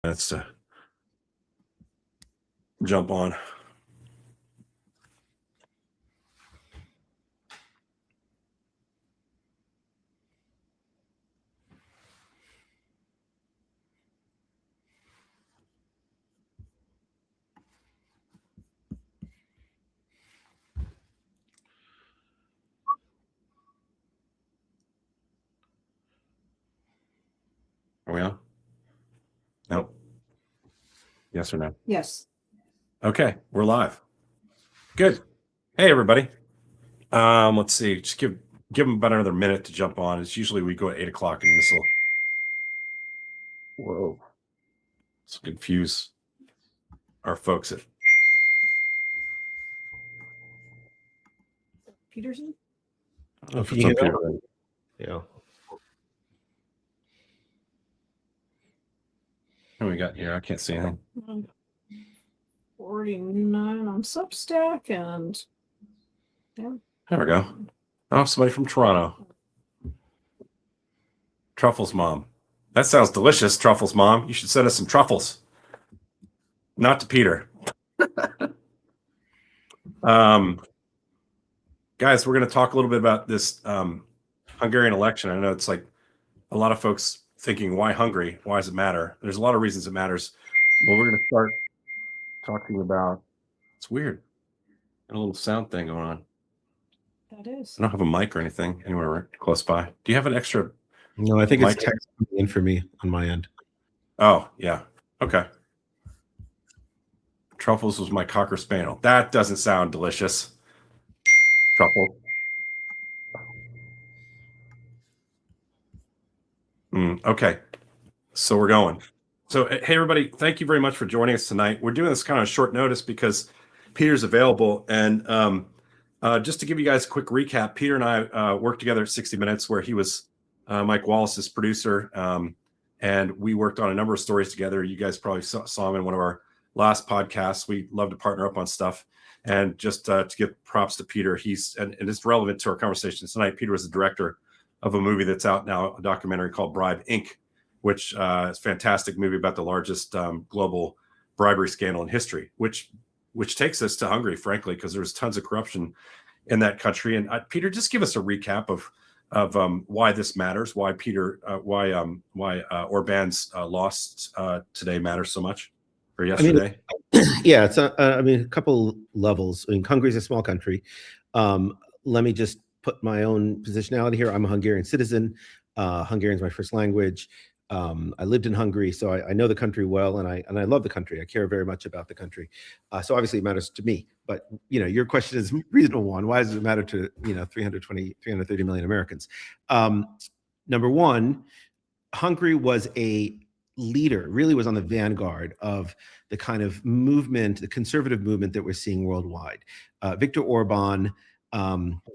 minutes to jump on. Are we on? No. Yes or no? Yes. Okay, we're live. Good. Hey, everybody. Let's see. Just give them about another minute to jump on. It's usually we go at 8 o'clock, and this will. Whoa. Let's confuse our folks at. Peterson? I don't know if it's up here. Yeah. What we got here? I can't see anything. 49 on Substack, and yeah. There we go. Oh, somebody from Toronto. Truffles mom. That sounds delicious, Truffles mom. You should send us some truffles. Not to Peter. Guys, we're going to talk a little bit about this Hungarian election. I know it's like a lot of folks thinking, why Hungary? Why does it matter? There's a lot of reasons it matters. But we're going to start talking about, it's weird. Got a little sound thing going on. That is. I don't have a mic or anything anywhere close by. Do you have an extra? No, I think mic? it's text coming in for me on my end. Oh, yeah. Okay. Truffles was my Cocker Spaniel. That doesn't sound delicious. Truffle. Okay. So we're going. So, hey, everybody, thank you very much for joining us tonight. We're doing this kind of short notice because Peter's available. And just to give you guys a quick recap, Peter and I worked together at 60 Minutes, where he was Mike Wallace's producer. And we worked on a number of stories together. You guys probably saw him in one of our last podcasts. We love to partner up on stuff. And just to give props to Peter, and it's relevant to our conversation tonight. Peter was the director of a movie that's out now, a documentary called Bribe Inc., which is a fantastic movie about the largest global bribery scandal in history, which takes us to Hungary, frankly, because there's tons of corruption in that country. And Peter, just give us a recap of why this matters, why Orban's loss today matters so much, or yesterday. Yeah, it's a couple levels. I mean, Hungary's a small country. Let me just put my own positionality here. I'm a Hungarian citizen. Hungarian's my first language. I lived in Hungary, so I know the country well, and I love the country. I care very much about the country. So obviously it matters to me. But your question is a reasonable one. Why does it matter to 330 million Americans? Number one, Hungary was a leader, really was on the vanguard of the kind of movement, the conservative movement that we're seeing worldwide. Viktor Orban,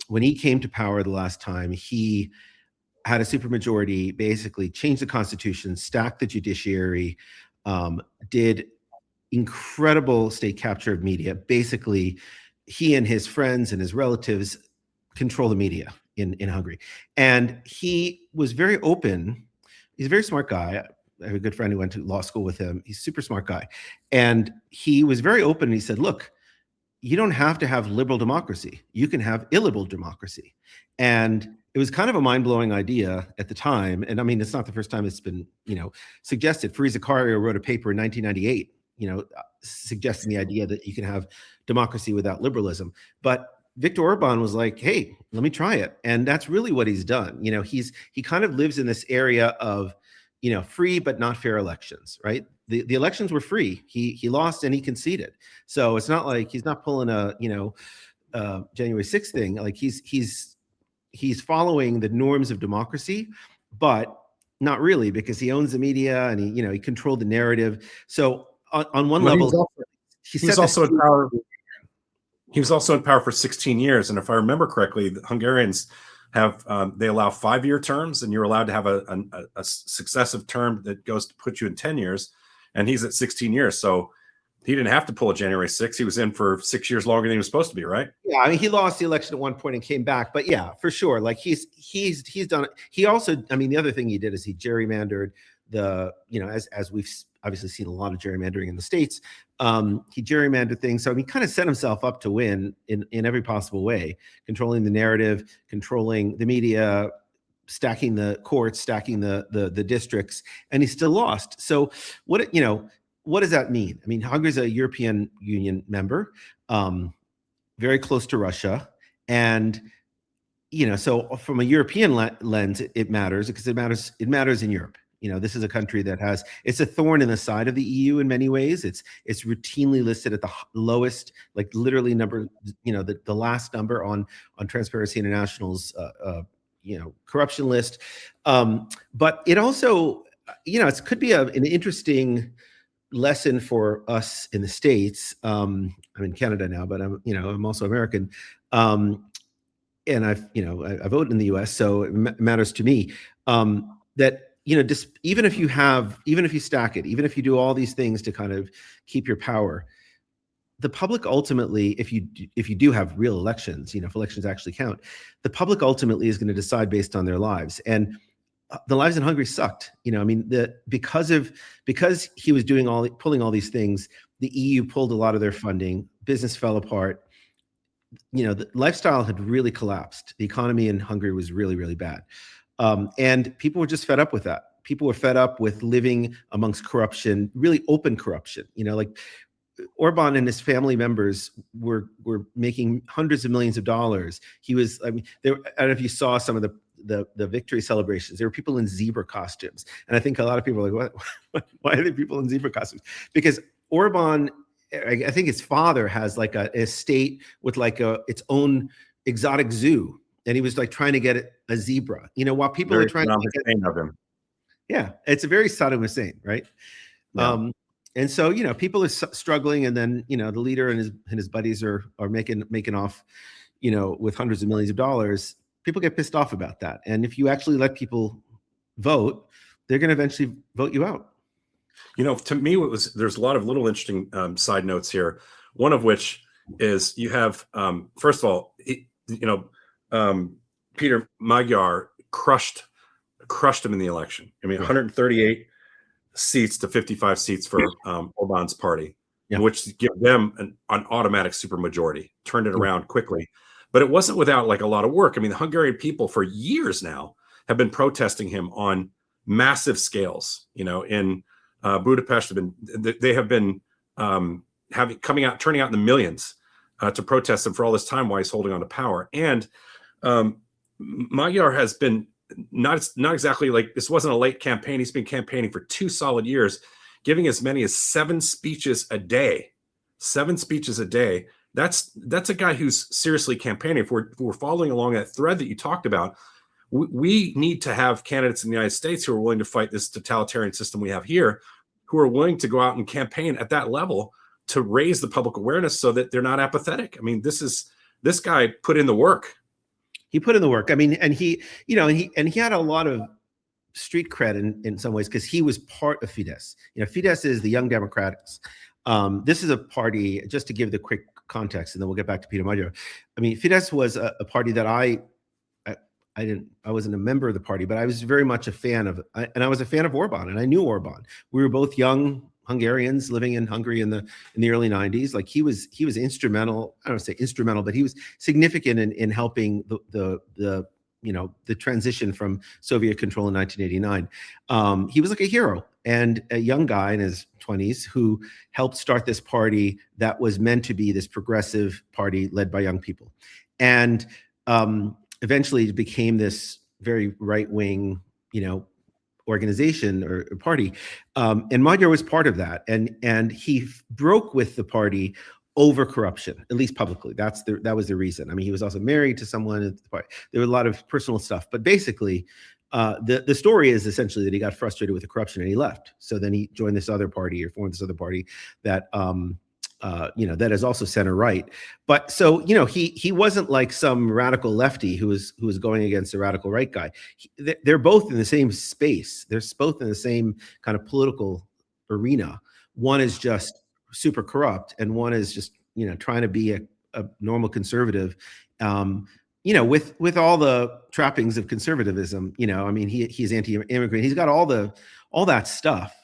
when he came to power the last time, he had a supermajority, basically changed the constitution, stacked the judiciary, did incredible state capture of media. Basically, he and his friends and his relatives control the media in Hungary. And he was very open. He's a very smart guy. I have a good friend who went to law school with him. He's a super smart guy. And he was very open. He said, look, you don't have to have liberal democracy. You can have illiberal democracy. And it was kind of a mind-blowing idea at the time. And I mean, it's not the first time it's been, suggested. Fareed Zakaria wrote a paper in 1998, suggesting the idea that you can have democracy without liberalism. But Viktor Orban was like, hey, let me try it. And that's really what he's done. He kind of lives in this area of, free but not fair elections, right? The elections were free. He lost and he conceded. So it's not like he's not pulling a, January 6th thing. Like he's following the norms of democracy, but not really, because he owns the media and he controlled the narrative. So on one level, he's also in power. He was also in power for 16 years. And if I remember correctly, the Hungarians have, they allow 5-year terms, and you're allowed to have a successive term that goes to put you in 10 years. And he's at 16 years. So he didn't have to pull a January 6th. He was in for 6 years longer than he was supposed to be, right? Yeah, I mean, he lost the election at one point and came back. But yeah, for sure. Like he's done it. He also, I mean, the other thing he did is he gerrymandered the, as obviously seen a lot of gerrymandering in the States. He gerrymandered things. So, I mean, kind of set himself up to win in every possible way, controlling the narrative, controlling the media, stacking the courts, stacking the districts, and he still lost. So what does that mean? I mean, Hungary's a European Union member, very close to Russia, and so from a European lens, it matters because it matters in Europe. This is a country that it's a thorn in the side of the EU in many ways. It's routinely listed at the lowest, like literally number, the last number on Transparency International's corruption list. But it also, it could be an interesting lesson for us in the States. I'm in Canada now, but I'm also American. And I vote in the US, so it matters to me that, just even if you stack it, even if you do all these things to kind of keep your power, the public ultimately, if you do have real elections, if elections actually count, the public ultimately is going to decide based on their lives. And the lives in Hungary sucked. Because he was pulling all these things, the EU pulled a lot of their funding, business fell apart. The lifestyle had really collapsed. The economy in Hungary was really, really bad. And people were just fed up with that. People were fed up with living amongst corruption, really open corruption. Like Orban and his family members were making hundreds of millions of dollars. I don't know if you saw some of the victory celebrations. There were people in zebra costumes. And I think a lot of people are like, what? Why are there people in zebra costumes? Because Orban, I think his father has like an estate with like its own exotic zoo, and he was like trying to get a zebra. While people are trying to get of him. Yeah, it's a very Saddam Hussein, right? Yeah. And so people are struggling, and then the leader and his buddies are making off, with hundreds of millions of dollars. People get pissed off about that, and if you actually let people vote, they're going to eventually vote you out. To me, there's a lot of little interesting side notes here. One of which is you have, first of all, Peter Magyar crushed him in the election. I mean, 138 seats to 55 seats for Orban's party, which give them an automatic supermajority. Turned it around quickly, but it wasn't without like a lot of work. I mean, the Hungarian people for years now have been protesting him on massive scales. In Budapest they have been turning out in the millions to protest him for all this time while he's holding on to power. And Magyar has been not exactly like, this wasn't a late campaign. He's been campaigning for 2 solid years, giving as many as 7 speeches a day. 7 speeches a day. That's a guy who's seriously campaigning. If we're following along that thread that you talked about, we need to have candidates in the United States who are willing to fight this totalitarian system we have here, who are willing to go out and campaign at that level to raise the public awareness so that they're not apathetic. I mean, this guy put in the work. He put in the work. I mean, and he had a lot of street cred in some ways because he was part of Fidesz. Fidesz is the Young Democrats. This is a party, just to give the quick context, and then we'll get back to Peter Magyar. I mean, Fidesz was a party that I wasn't a member of the party, but I was very much a fan of, and I was a fan of Orban, and I knew Orban. We were both young Hungarians living in Hungary in the early 90s. Like he was instrumental. I don't want to say instrumental, but he was significant in helping the transition from Soviet control in 1989. He was like a hero and a young guy in his 20s who helped start this party that was meant to be this progressive party led by young people. And eventually it became this very right-wing, organization or party. And Magyar was part of that. And he broke with the party over corruption, at least publicly. That was the reason. I mean, he was also married to someone at the party. There was a lot of personal stuff, but basically the story is essentially that he got frustrated with the corruption and he left. So then he joined this other party or formed this other party that, that is also center right. But so, he wasn't like some radical lefty who was going against a radical right guy. They're both in the same space. They're both in the same kind of political arena. One is just super corrupt and one is just, trying to be a normal conservative, with all the trappings of conservatism. I mean, he's anti-immigrant. He's got all that stuff.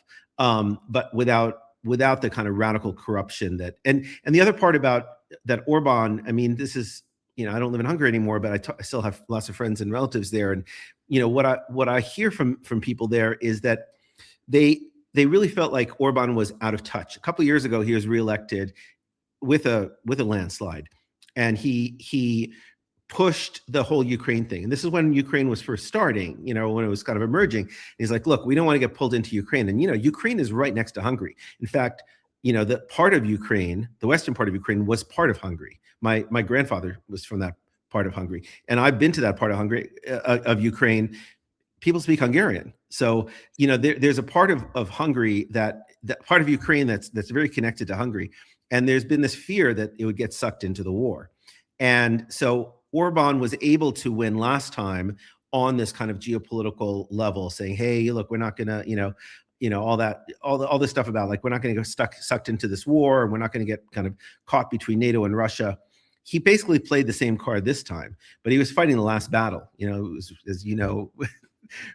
but without the kind of radical corruption that, and the other part about that Orban, I mean, this is, you know, I don't live in Hungary anymore, but I still have lots of friends and relatives there. And, you know, what I hear from people there is that they really felt like Orban was out of touch. A couple of years ago, he was reelected with a landslide, and he pushed the whole Ukraine thing. And this is when Ukraine was first starting, you know, when it was kind of emerging. And he's like, look, we don't want to get pulled into Ukraine. And, you know, Ukraine is right next to Hungary. In fact, you know, the part of Ukraine, the western part of Ukraine, was part of Hungary. My grandfather was from that part of Hungary. And I've been to that part of Hungary, of Ukraine. People speak Hungarian. So, you know, there's a part of Hungary that part of Ukraine that's very connected to Hungary. And there's been this fear that it would get sucked into the war. And so Orban was able to win last time on this kind of geopolitical level, saying, hey, look, we're not going to, you know, all this stuff about like, we're not going to get sucked into this war, and we're not going to get kind of caught between NATO and Russia. He basically played the same card this time, but he was fighting the last battle. You know, it was, as you know,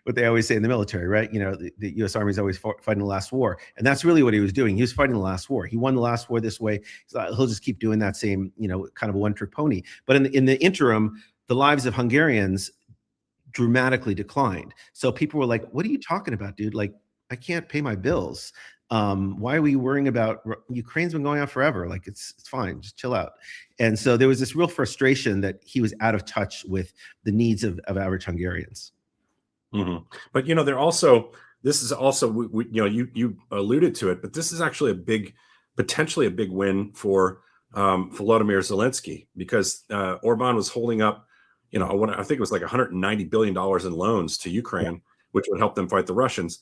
what they always say in the military, right? You know, the U.S. Army is always fighting the last war. And that's really what he was doing. He was fighting the last war. He won the last war this way. So he'll just keep doing that same, you know, kind of a one-trick pony. But in the interim, the lives of Hungarians dramatically declined. So people were like, what are you talking about, dude? Like, I can't pay my bills. Why are we worrying about Ukraine's been going on forever? Like, it's fine, just chill out. And so there was this real frustration that he was out of touch with the needs of average Hungarians. Mm-hmm. But, you know, this is also, you know, you alluded to it, but this is actually potentially a big win for Volodymyr Zelensky, because Orban was holding up, you know, I think it was like $190 billion in loans to Ukraine, which would help them fight the Russians.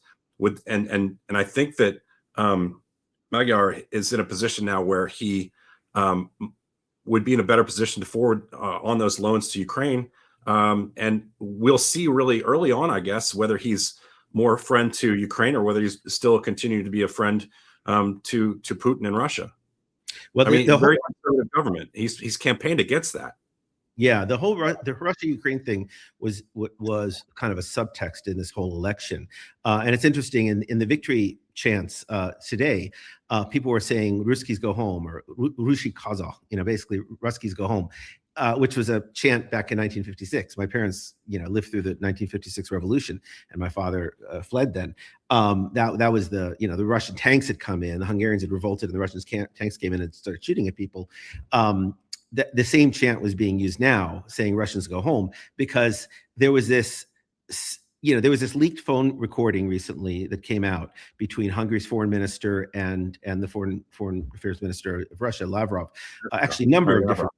And I think that Magyar is in a position now where he would be in a better position to forward on those loans to Ukraine. And we'll see really early on, I guess, whether he's more a friend to Ukraine or whether he's still continuing to be a friend to Putin and Russia. Well, I mean, the very conservative government. He's campaigned against that. Yeah, the Russia-Ukraine thing was kind of a subtext in this whole election, and it's interesting in the victory chants today. People were saying "Ruskies go home" or "Ruski Kazakh," you know, basically "Ruskies go home," which was a chant back in 1956. My parents, you know, lived through the 1956 revolution, and my father fled then. That was the Russian tanks had come in, the Hungarians had revolted, and the Russian tanks came in and started shooting at people. The same chant was being used now, saying Russians go home, because there was this, leaked phone recording recently that came out between Hungary's foreign minister and the foreign affairs minister of Russia, Lavrov. Actually, a number of different,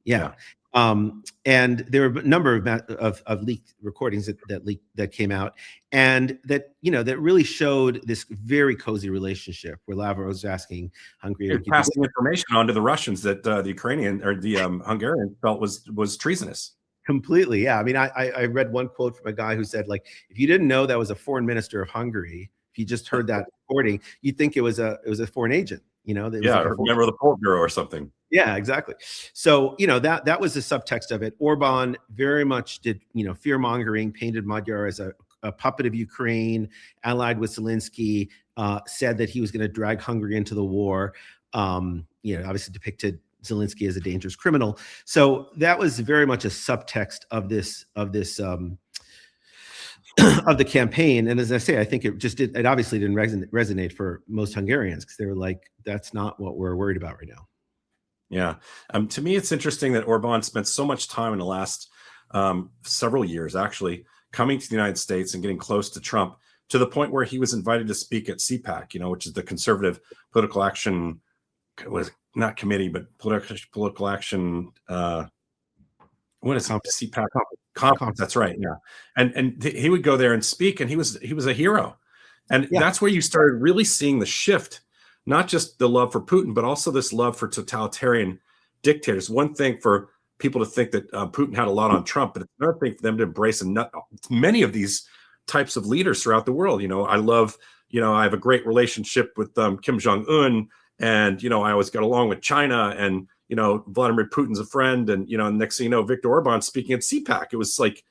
yeah. And there were a number of leaked recordings that came out, and that really showed this very cozy relationship where Lavrov was asking Hungary, passing information on to the Russians that the Ukrainian or the Hungarian felt was treasonous. Completely, yeah. I mean, I read one quote from a guy who said, like, if you didn't know that was a foreign minister of Hungary, if you just heard that recording, you'd think it was a foreign agent. You know, yeah, or a member of the Politburo or something. Yeah, exactly. So, that was the subtext of it. Orban very much did, fear mongering, painted Magyar as a puppet of Ukraine, allied with Zelensky, said that he was going to drag Hungary into the war. Obviously depicted Zelensky as a dangerous criminal. So that was very much a subtext of this of the campaign. And as I say, I think it obviously didn't resonate for most Hungarians, because they were like, that's not what we're worried about right now. Yeah. To me, it's interesting that Orban spent so much time in the last several years actually coming to the United States and getting close to Trump, to the point where he was invited to speak at CPAC, which is the Conservative Political Action, was not committee, but political action. What is CPAC? Conference. That's right. Yeah. And he would go there and speak, and he was a hero. And that's where you started really seeing the shift, not just the love for Putin, but also this love for totalitarian dictators. One thing for people to think that Putin had a lot on Trump, but it's another thing for them to embrace many of these types of leaders throughout the world. I have a great relationship with Kim Jong-un, and, I always got along with China, and, Vladimir Putin's a friend. And, next thing you know, Viktor Orban speaking at CPAC, it was like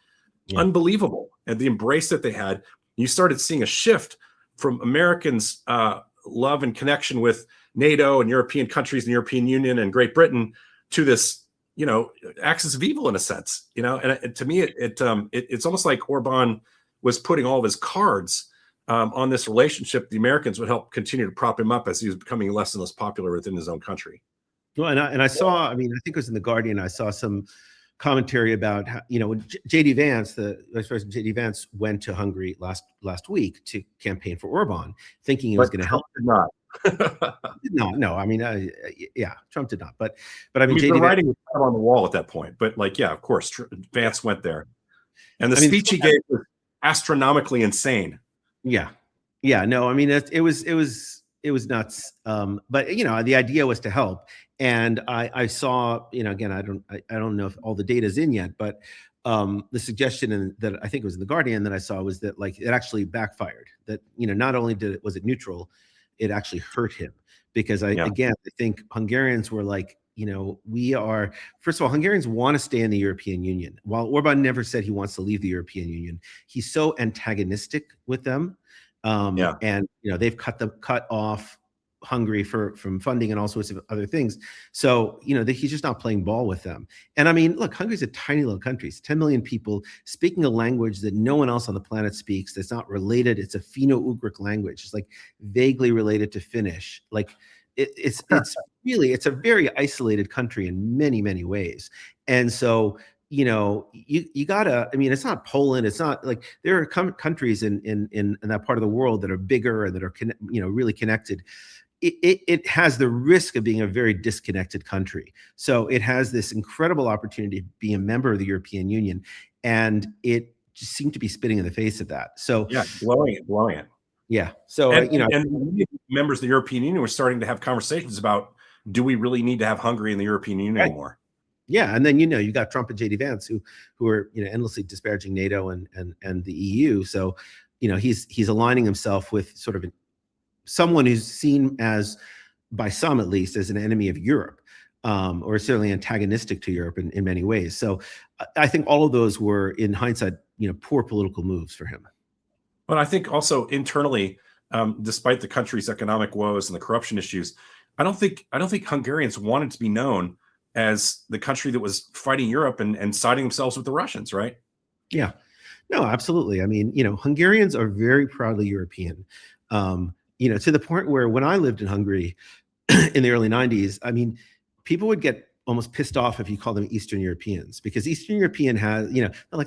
unbelievable. And the embrace that they had, you started seeing a shift from Americans' love and connection with NATO and European countries and the European Union and Great Britain to this, axis of evil in a sense, and to me, it's almost like Orban was putting all of his cards on this relationship. The Americans would help continue to prop him up as he was becoming less and less popular within his own country. Well, and I saw, I think it was in the Guardian, I saw some commentary about how, when JD Vance, the Vice President JD Vance, went to Hungary last week to campaign for Orban, thinking he was going to help. Did not. No. Yeah, Trump did not. But I mean, the JD writing was on the wall at that point. But of course, Vance went there, and the speech he gave was astronomically insane. Yeah. No, it was nuts. But the idea was to help. And I saw, again, I don't know if all the data is in yet, but the suggestion that I think it was in the Guardian that I saw was that it actually backfired. That not only was it neutral, it actually hurt him because I think Hungarians were we are, first of all, Hungarians want to stay in the European Union. While Orban never said he wants to leave the European Union, he's so antagonistic with them, and they've cut off Hungary from funding and all sorts of other things. So, he's just not playing ball with them. And look, Hungary's a tiny little country. It's 10 million people speaking a language that no one else on the planet speaks. That's not related. It's a Finno-Ugric language. It's vaguely related to Finnish. It's a very isolated country in many, many ways. And so, you gotta, it's not Poland. It's not there are countries in that part of the world that are bigger and that are, really connected. It has the risk of being a very disconnected country. So it has this incredible opportunity to be a member of the European Union, and it just seemed to be spitting in the face of that. So blowing it. Yeah. So and members of the European Union were starting to have conversations about, do we really need to have Hungary in the European Union anymore? Yeah, and then you got Trump and JD Vance who are endlessly disparaging NATO and the EU. So he's aligning himself with sort of someone who's seen as, by some at least, as an enemy of Europe, or certainly antagonistic to Europe in many ways. So I think all of those were, in hindsight, poor political moves for him. But I think also internally, despite the country's economic woes and the corruption issues, I don't think Hungarians wanted to be known as the country that was fighting Europe and siding themselves with the Russians, right? Yeah, no, absolutely. Hungarians are very proudly European. To the point where when I lived in Hungary in the early 90s, people would get almost pissed off if you call them Eastern Europeans, because Eastern European has,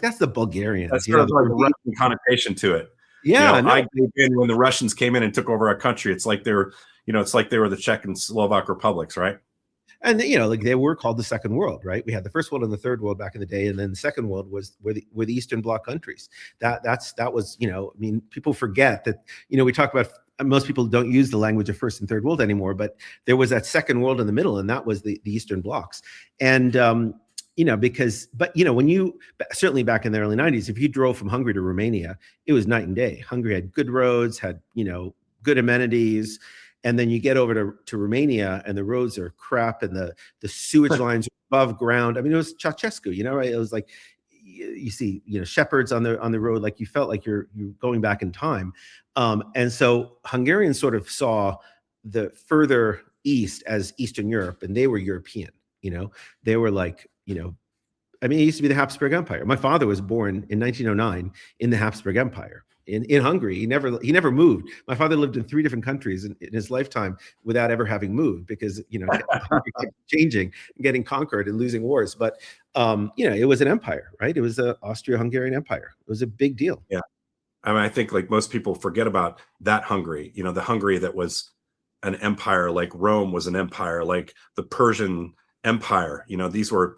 that's the Bulgarians. That's sort of like a Russian connotation to it. Yeah, I came in when the Russians came in and took over our country. It's like they were the Czech and Slovak republics, right? And they were called the Second World, right? We had the First World and the Third World back in the day, and then the Second World were the Eastern Bloc countries. That was people forget that we talk about. Most people don't use the language of First and Third World anymore, but there was that Second World in the middle, and that was the Eastern blocs. And when you, certainly back in the early 90s, if you drove from Hungary to Romania, it was night and day. Hungary had good roads, had good amenities, and then you get over to Romania, and the roads are crap, and the sewage lines are above ground. It was Ceausescu, right? It was like, you see, shepherds on the road, you felt like you're going back in time. And so Hungarians sort of saw the further east as Eastern Europe, and they were European. They were it used to be the Habsburg Empire. My father was born in 1909 in the Habsburg Empire in Hungary. He never moved. My father lived in 3 different countries in his lifetime without ever having moved, because Hungary kept changing and getting conquered and losing wars. But it was an empire, right? It was the Austro-Hungarian Empire. It was a big deal. Yeah. I think most people forget about that Hungary, the Hungary that was an empire, like Rome was an empire, like the Persian Empire. These were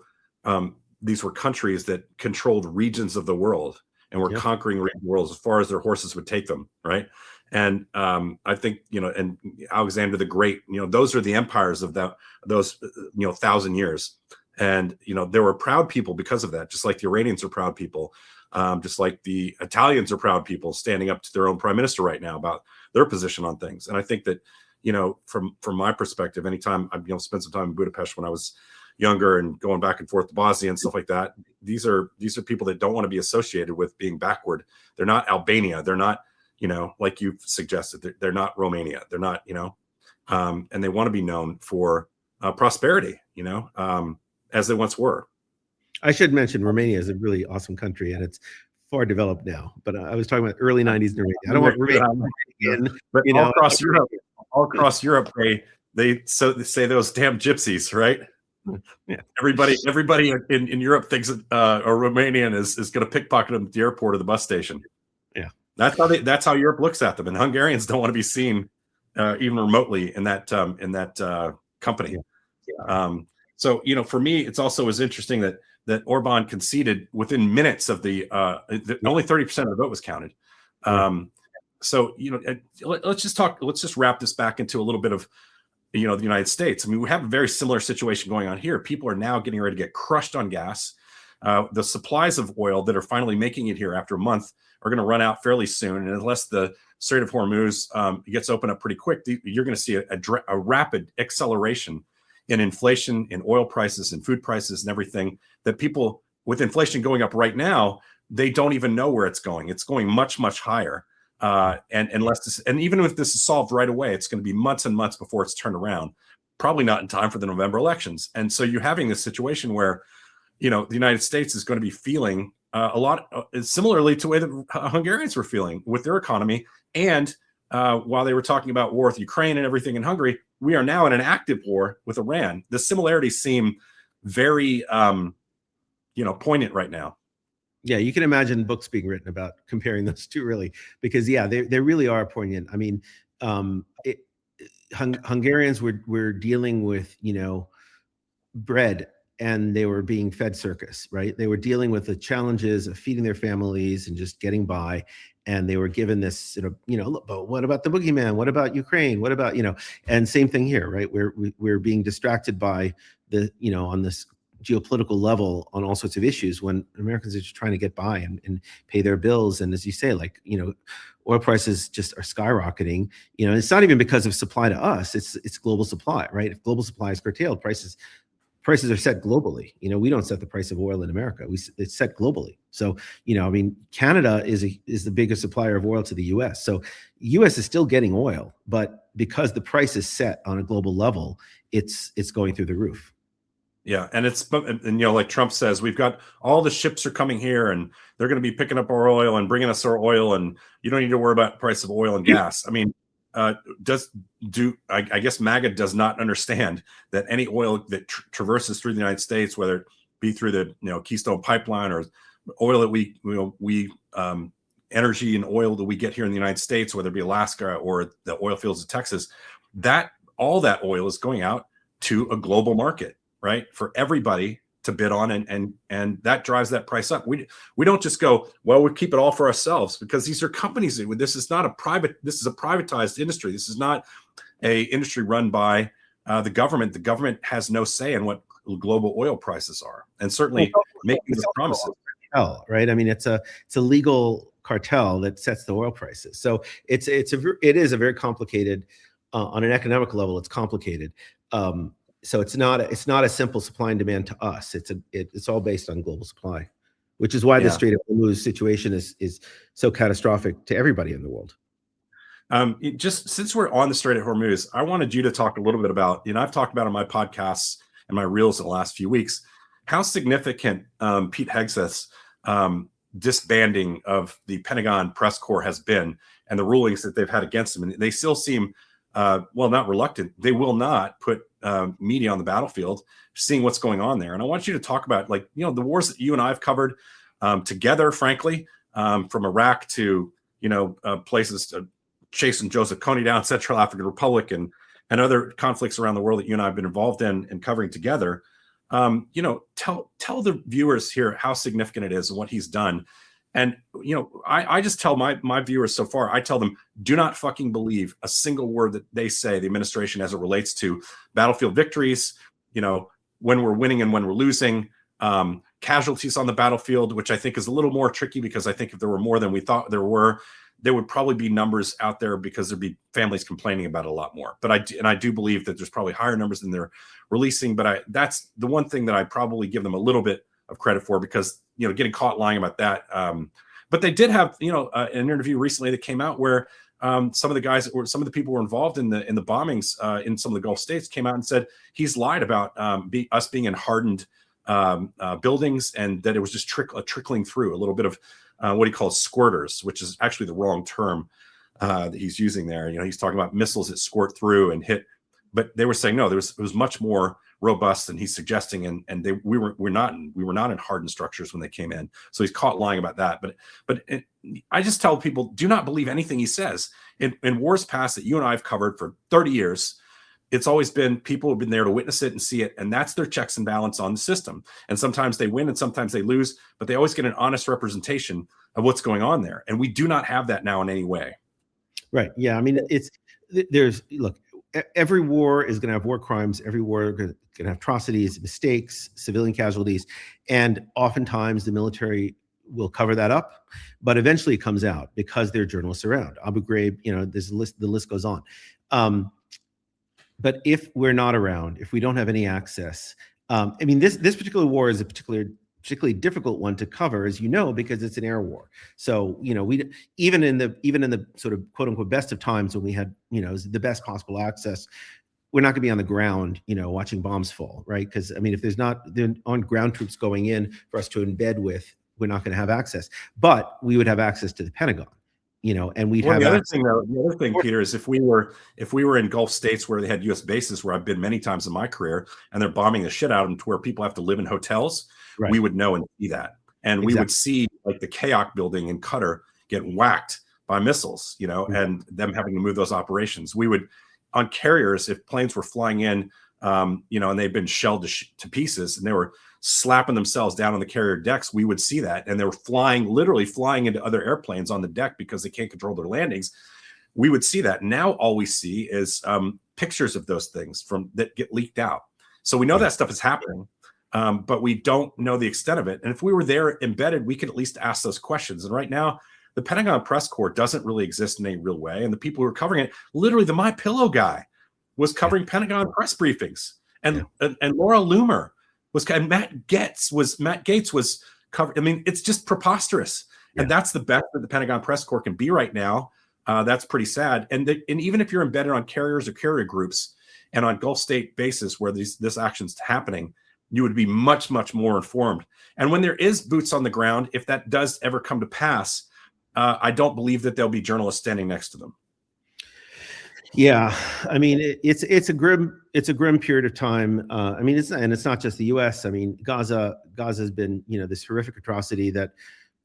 countries that controlled regions of the world and were conquering the world as far as their horses would take them, right? And I think, and Alexander the Great, those are the empires of those 1,000 years. And, there were proud people because of that, just like the Iranians are proud people. Just like the Italians are proud people standing up to their own prime minister right now about their position on things. And I think that, from my perspective, anytime I've spent some time in Budapest when I was younger and going back and forth to Bosnia and stuff like that, these are people that don't want to be associated with being backward. They're not Albania. They're not, like you've suggested. They're not Romania. They're not, and they want to be known for prosperity, as they once were. I should mention Romania is a really awesome country, and it's far developed now. But I was talking about early '90s in Romania. I don't want Romania again, but all across Europe, they say those damn gypsies, right? Yeah. Everybody in Europe thinks a Romanian is going to pickpocket them at the airport or the bus station. Yeah, that's how Europe looks at them, and Hungarians don't want to be seen even remotely in that company. Yeah. So for me, it's also as interesting that Orban conceded within minutes of only 30% of the vote was counted. So let's just wrap this back into a little bit of the United States. I mean, we have a very similar situation going on here. People are now getting ready to get crushed on gas. The supplies of oil that are finally making it here after a month are going to run out fairly soon. And unless the Strait of Hormuz gets opened up pretty quick, you're going to see a rapid acceleration in inflation, in oil prices, and food prices, and everything. That people, with inflation going up right now, they don't even know where it's going. It's going much, much higher. And even if this is solved right away, it's going to be months and months before it's turned around. Probably not in time for the November elections. And so you're having this situation where, the United States is going to be feeling a lot similarly to the way that Hungarians were feeling with their economy. And while they were talking about war with Ukraine and everything in Hungary, we are now in an active war with Iran. The similarities seem very, poignant right now. Yeah, you can imagine books being written about comparing those two, really, because they really are poignant. I mean, Hungarians were dealing with bread, and they were being fed circus, right? They were dealing with the challenges of feeding their families and just getting by, and they were given this but what about the boogeyman? What about Ukraine? What about And same thing here, right? We're being distracted by the on this geopolitical level on all sorts of issues when Americans are just trying to get by and pay their bills. And as you say, oil prices just are skyrocketing. It's not even because of supply to us, it's global supply, right? If global supply is curtailed, prices are set globally. We don't set the price of oil in America. It's set globally. So, Canada is the biggest supplier of oil to the US. So US is still getting oil, but because the price is set on a global level, it's going through the roof. Yeah, and like Trump says, we've got all the ships are coming here, and they're going to be picking up our oil and bringing us our oil, and you don't need to worry about the price of oil and gas. I mean, I guess MAGA does not understand that any oil that traverses through the United States, whether it be through the Keystone Pipeline or oil that we energy and oil that we get here in the United States, whether it be Alaska or the oil fields of Texas, all that oil is going out to a global market. Right, for everybody to bid on, and that drives that price up. We don't just go, well, we keep it all for ourselves, because these are companies. This is a privatized industry. This is not a industry run by the government. The government has no say in what global oil prices are, and certainly making those promises. Right? I mean, it's a legal cartel that sets the oil prices. So it is a very complicated on an economic level. It's complicated. So it's not a simple supply and demand to us. It's all based on global supply, which is why the Strait of Hormuz situation is so catastrophic to everybody in the world. Just since we're on the Strait of Hormuz, I wanted you to talk a little bit about, I've talked about on my podcasts and my reels in the last few weeks, how significant Pete Hegseth's disbanding of the Pentagon press corps has been, and the rulings that they've had against him. And they still seem, not reluctant. They will not put media on the battlefield, seeing what's going on there. And I want you to talk about, the wars that you and I have covered together, frankly, from Iraq to, places, chasing Joseph Kony down, Central African Republic, and other conflicts around the world that you and I have been involved in and covering together. Tell the viewers here how significant it is and what he's done. And, I just tell my viewers so far, I tell them, do not fucking believe a single word that they say, the administration, as it relates to battlefield victories, when we're winning and when we're losing, casualties on the battlefield, which I think is a little more tricky, because I think if there were more than we thought there would probably be numbers out there, because there'd be families complaining about it a lot more. But I do believe that there's probably higher numbers than they're releasing. But that's the one thing that I probably give them a little bit of credit for, because getting caught lying about that. But they did have, an interview recently that came out where some of the people who were involved in the bombings in some of the Gulf states came out and said he's lied about us being in hardened buildings, and that it was just trickling through a little bit of what he calls squirters, which is actually the wrong term that he's using there. He's talking about missiles that squirt through and hit, but they were saying no, it was much more robust than he's suggesting, and we were not in hardened structures when they came in. So he's caught lying about that. But I just tell people, do not believe anything he says. In wars past that you and I have covered for 30 years, it's always been people who've been there to witness it and see it, and that's their checks and balance on the system. And sometimes they win and sometimes they lose, but they always get an honest representation of what's going on there. And we do not have that now in any way. Right. Yeah. I mean, look, every war is going to have war crimes. Every war is going to have atrocities, mistakes, civilian casualties. And oftentimes the military will cover that up, but eventually it comes out because there are journalists around. Abu Ghraib, the list goes on. But if we're not around, if we don't have any access, this particular war is a particularly difficult one to cover, as you know, because it's an air war. So, we even in the sort of quote unquote best of times when we had, the best possible access, we're not going to be on the ground, watching bombs fall, right? Because if there aren't ground troops going in for us to embed with, we're not going to have access. But we would have access to the Pentagon. And we'd have the other thing, Peter, is if we were in Gulf states where they had U.S. bases, where I've been many times in my career, and they're bombing the shit out of them to where people have to live in hotels, right, we would know and see that, and we would see like the Kayak building in Qatar get whacked by missiles, and them having to move those operations. We would, on carriers, if planes were flying in, and they'd been shelled to pieces, and they were slapping themselves down on the carrier decks, we would see that. And they were literally flying into other airplanes on the deck because they can't control their landings. We would see that. Now all we see is pictures of those things that get leaked out. So we know that stuff is happening, but we don't know the extent of it. And if we were there embedded, we could at least ask those questions. And right now, the Pentagon press corps doesn't really exist in any real way. And the people who are covering it, literally the MyPillow guy was covering Pentagon press briefings, and Laura Loomer and Matt Gaetz was covered. It's just preposterous. And that's the best that the Pentagon press corps can be right now. That's pretty sad. And even if you're embedded on carriers or carrier groups and on Gulf state bases where this action's happening, you would be much, much more informed. And when there is boots on the ground, if that does ever come to pass, I don't believe that there'll be journalists standing next to them. Yeah, it's a grim period of time. It's not just the U.S. Gaza has been, this horrific atrocity that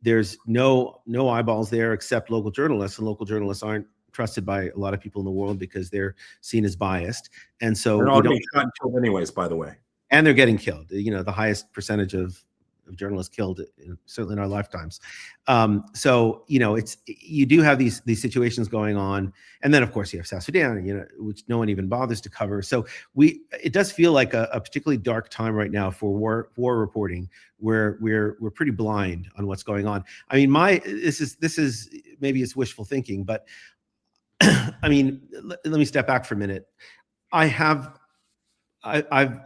there's no eyeballs there except local journalists, and local journalists aren't trusted by a lot of people in the world because they're seen as biased. And so they're all getting shot and killed anyways, by the way. And they're getting killed. The highest percentage of journalists killed, certainly in our lifetimes. So you do have these situations going on, and then of course you have South Sudan, which no one even bothers to cover. So it does feel like a particularly dark time right now for war reporting, where we're pretty blind on what's going on. This is maybe it's wishful thinking, but let me step back for a minute. I've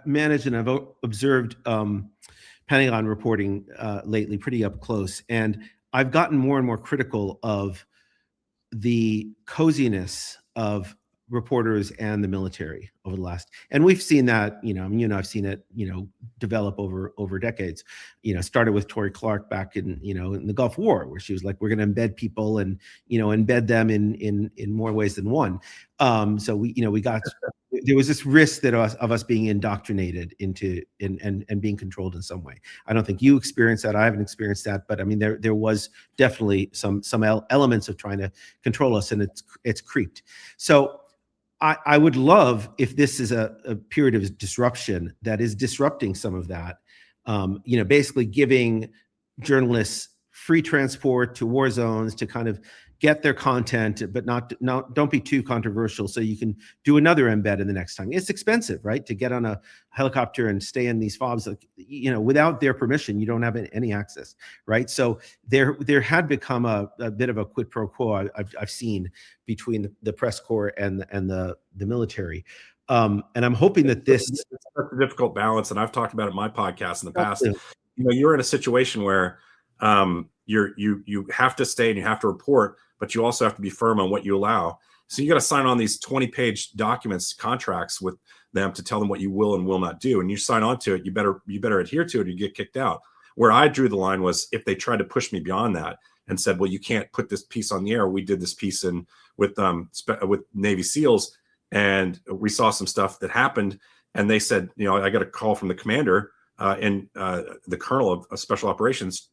managed and I've observed Pentagon reporting lately pretty up close, and I've gotten more and more critical of the coziness of reporters and the military over the last, and we've seen that, I've seen it, develop over decades. Started with Tory Clark back in the Gulf War, where she was like, we're going to embed people and, embed them in more ways than one. So there was this risk of us being indoctrinated into and being controlled in some way. I don't think you experienced that. I haven't experienced that, but there was definitely some elements of trying to control us, and it's creeped. So I would love if this is a period of disruption that is disrupting some of that, basically giving journalists free transport to war zones to kind of get their content, but don't be too controversial, so you can do another embed in the next time. It's expensive, right? To get on a helicopter and stay in these fobs, without their permission, you don't have any access, right? So there had become a bit of a quid pro quo I've seen between the press corps and the military. And I'm hoping that this is a difficult balance, and I've talked about it in my podcast in the past. You're in a situation where you have to stay and you have to report, but you also have to be firm on what you allow. So you got to sign on these 20-page documents, contracts with them to tell them what you will and will not do. And you sign on to it, you better adhere to it or you get kicked out. Where I drew the line was if they tried to push me beyond that and said, well, you can't put this piece on the air. We did this piece with Navy SEALs, and we saw some stuff that happened. And they said, I got a call from the commander and the colonel of special operations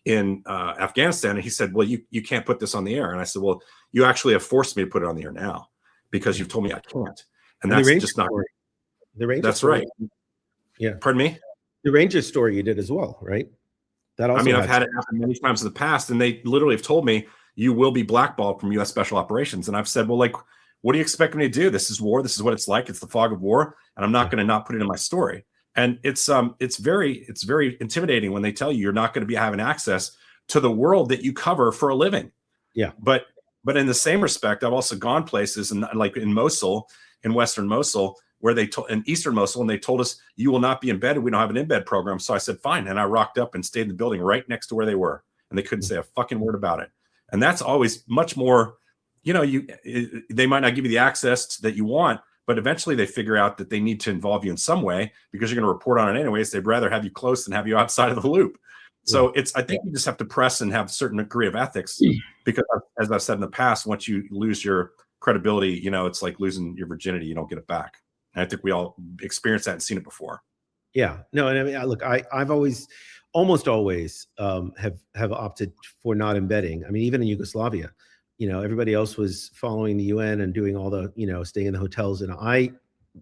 in Afghanistan. And he said, well, you can't put this on the air. And I said, well, you actually have forced me to put it on the air now because you've told me I can't. And that's just not right. The Ranger That's story, right. Yeah. Pardon me? The Ranger story you did as well, right? That also I've had it happen many times in the past, and they literally have told me you will be blackballed from U.S. Special Operations. And I've said, well, what do you expect me to do? This is war. This is what it's like. It's the fog of war, and I'm not going to not put it in my story. And it's very intimidating when they tell you you're not going to be having access to the world that you cover for a living. Yeah. But in the same respect, I've also gone places and like in Mosul, in Western Mosul, where in Eastern Mosul, and they told us you will not be embedded. We don't have an embed program. So I said, fine. And I rocked up and stayed in the building right next to where they were. And they couldn't say a fucking word about it. And that's always much more, they might not give you the access that you want, but eventually they figure out that they need to involve you in some way because you're going to report on it anyways. They'd rather have you close than have you outside of the loop. So I think you just have to press and have a certain degree of ethics because, as I've said in the past, once you lose your credibility, it's like losing your virginity. You don't get it back. And I think we all experienced that and seen it before. Yeah, no, and I mean, look, I've almost always have opted for not embedding. I mean, even in Yugoslavia, everybody else was following the UN and doing all the, staying in the hotels, and I